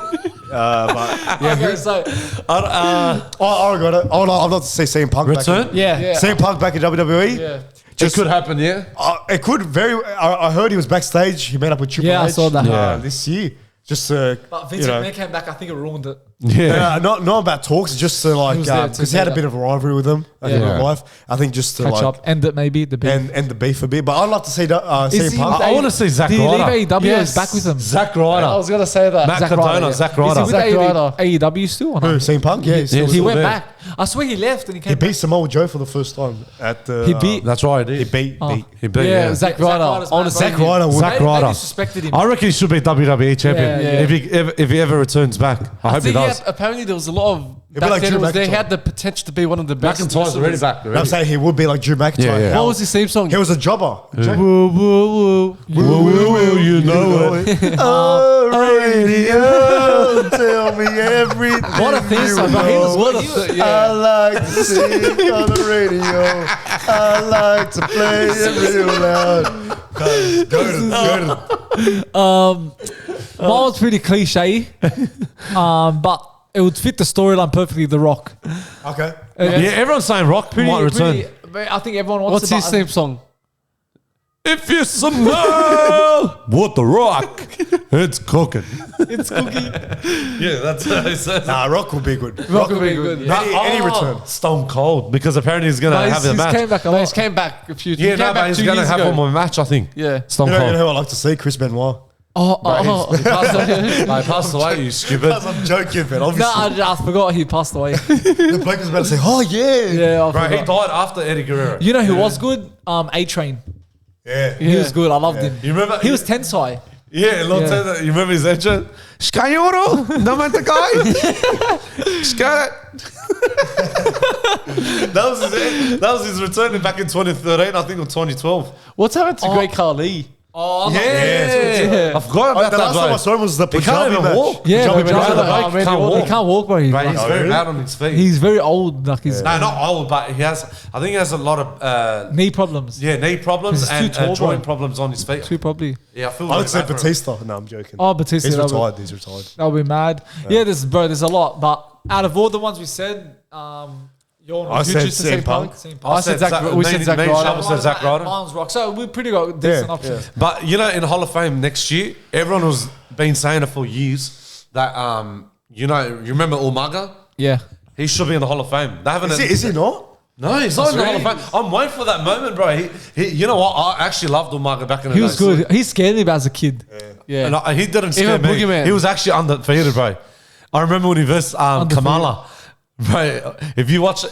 Okay, so I got it. I'd love to see CM Punk Return? back. yeah. CM Punk back in WWE. Yeah. It could happen, yeah. It could I heard he was backstage. He met up with Triple H. Yeah, I saw that. Yeah. This year. Just But Vince you know. McMahon came back. I think it ruined it. Yeah. not about talks, just to like He was there because he had a together. bit of a rivalry with him in Yeah. real life. I think just to Catch like up. End it maybe. The beef. and the beef a bit. But I'd love to see CM Punk. I want to see Zack Did he Ryder. leave AEW? Yes. He's back with him. Zack I Ryder. was gonna say that. Matt Zack Cardona, Ryder, yeah. Zack Is he Ryder. with Zack Ryder. AEW still or Who, not? CM Punk? Yeah, he's Yeah, still He went there. back. I swear he left and he He came beat back. Samoa Joe for the first time at the. He beat. That's right, he He did. beat. Oh. He beat, Yeah, yeah. Zack Zack Ryder. Ryder's I want mad, to bro. Zack Ryder would. Zack They Ryder. disrespected him. I reckon he should be WWE champion Yeah, yeah. if he ever returns back. I hope he does. Apparently there was a lot of be back like then Drew it was, they McIntyre. had the potential to be one of the best. McIntyre's already back. I'm saying he would be like Drew McIntyre. Yeah, yeah. What was his theme song? He was a jobber. Woo, woo, woo. You know it. Oh, radio, tell me everything. What a theme song, bro. He was What what a he was. I like to sing on the radio. I like to play it real loud. Mine's pretty cliche, but it would fit the storyline perfectly. The Rock. Okay. Yeah, everyone's saying Rock might return. I think everyone wants What's it, his but theme song? If you smell what the Rock, it's cooking. It's cookie. Yeah, that's what he says. Nah, Rock will be good. Rock will be good. Any return. Stone Cold, because apparently he's going to have a He's match. came back a No, lot. he's came back a few. Yeah, he no, came but back he's 2 going to years have ago. one more match, I think. Yeah. Stone You know Cold. who I like to see? Chris Benoit. Oh. He passed away, you stupid. I'm joking, man. Obviously. No, I forgot he passed away. The bloke was about to say, "Oh yeah, Yeah, I Bro, he forgot. died after Eddie Guerrero. You know who was good? A-Train. yeah." He was good. I loved him. You remember? He was Tensai. Yeah, Yeah. you remember his entrance? Skayoro, no matter guy. Sky. That was his return back in 2013, I think, or 2012. What's happened to Great Khali? Oh, Yeah, I forgot about The that. last time I Bro. saw him was the He can't Punjabi even match. walk. Yeah, Punjabi but match. He can't walk. He can't walk, bro. He's, Right, he's like, very really? bad on his feet. he's very old. Like he's No, not old, but I think he has a lot of knee problems. knee problems He's too and tall, joint bro. problems on his feet. Too probably. Yeah, I feel I really would say bad for him. Batista. No, I'm joking. Oh, Batista. He's that would- retired. He's retired. That would be mad. Yeah, there's a lot. But out of all the ones we said, your I said CM Punk. I said Zack. We said Zack Nate Ryder. Sharp said Zack Ryder. Mine's Rock. So we pretty got decent Yeah, options. But you know, in Hall of Fame next year, everyone was been saying it for years that you remember Umaga? Yeah. He should be in the Hall of Fame. They haven't. Is he not? No, he's not in the Hall really? of Fame. I'm waiting for that moment, bro. He you know what? I actually loved Umaga back in the He day. was good. He scared me as a kid. Yeah. And he didn't scare Even me. Boogeyman. He was actually undefeated, bro. I remember when he versed Kamala. Bro, if you watch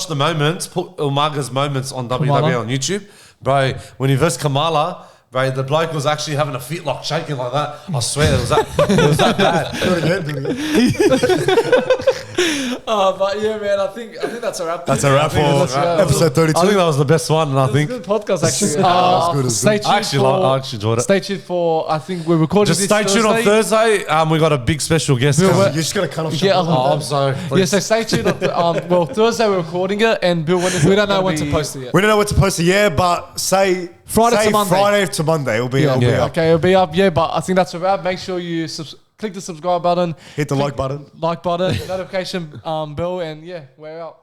the moments, put Umaga's moments on WWE on YouTube, bro. When he versed Kamala, bro, the bloke was actually having a fitlock, shaking like that. I swear it was that bad. Do it again. But yeah, man, I think that's a wrap. That's a wrap for episode 32. I think that was the best one, and I think Good podcast, actually. good. Stay tuned I actually enjoyed it. Stay tuned for, I think we're recording Just this stay tuned on Thursday. We got a big special guest Bill, coming. You're just going to cut off Yeah, Oh, I'm sorry. Yeah, Please. so stay tuned. Well, Thursday we're recording it, and Bill, when is We it don't know gonna when to be? post it yet. We don't know what to post it yet, but say Friday to Monday. Friday to Monday. It'll be up. Okay, it'll be up. Yeah, but I think that's a wrap. Make sure you click the subscribe button, Hit the like button. notification bell, and yeah, we're out.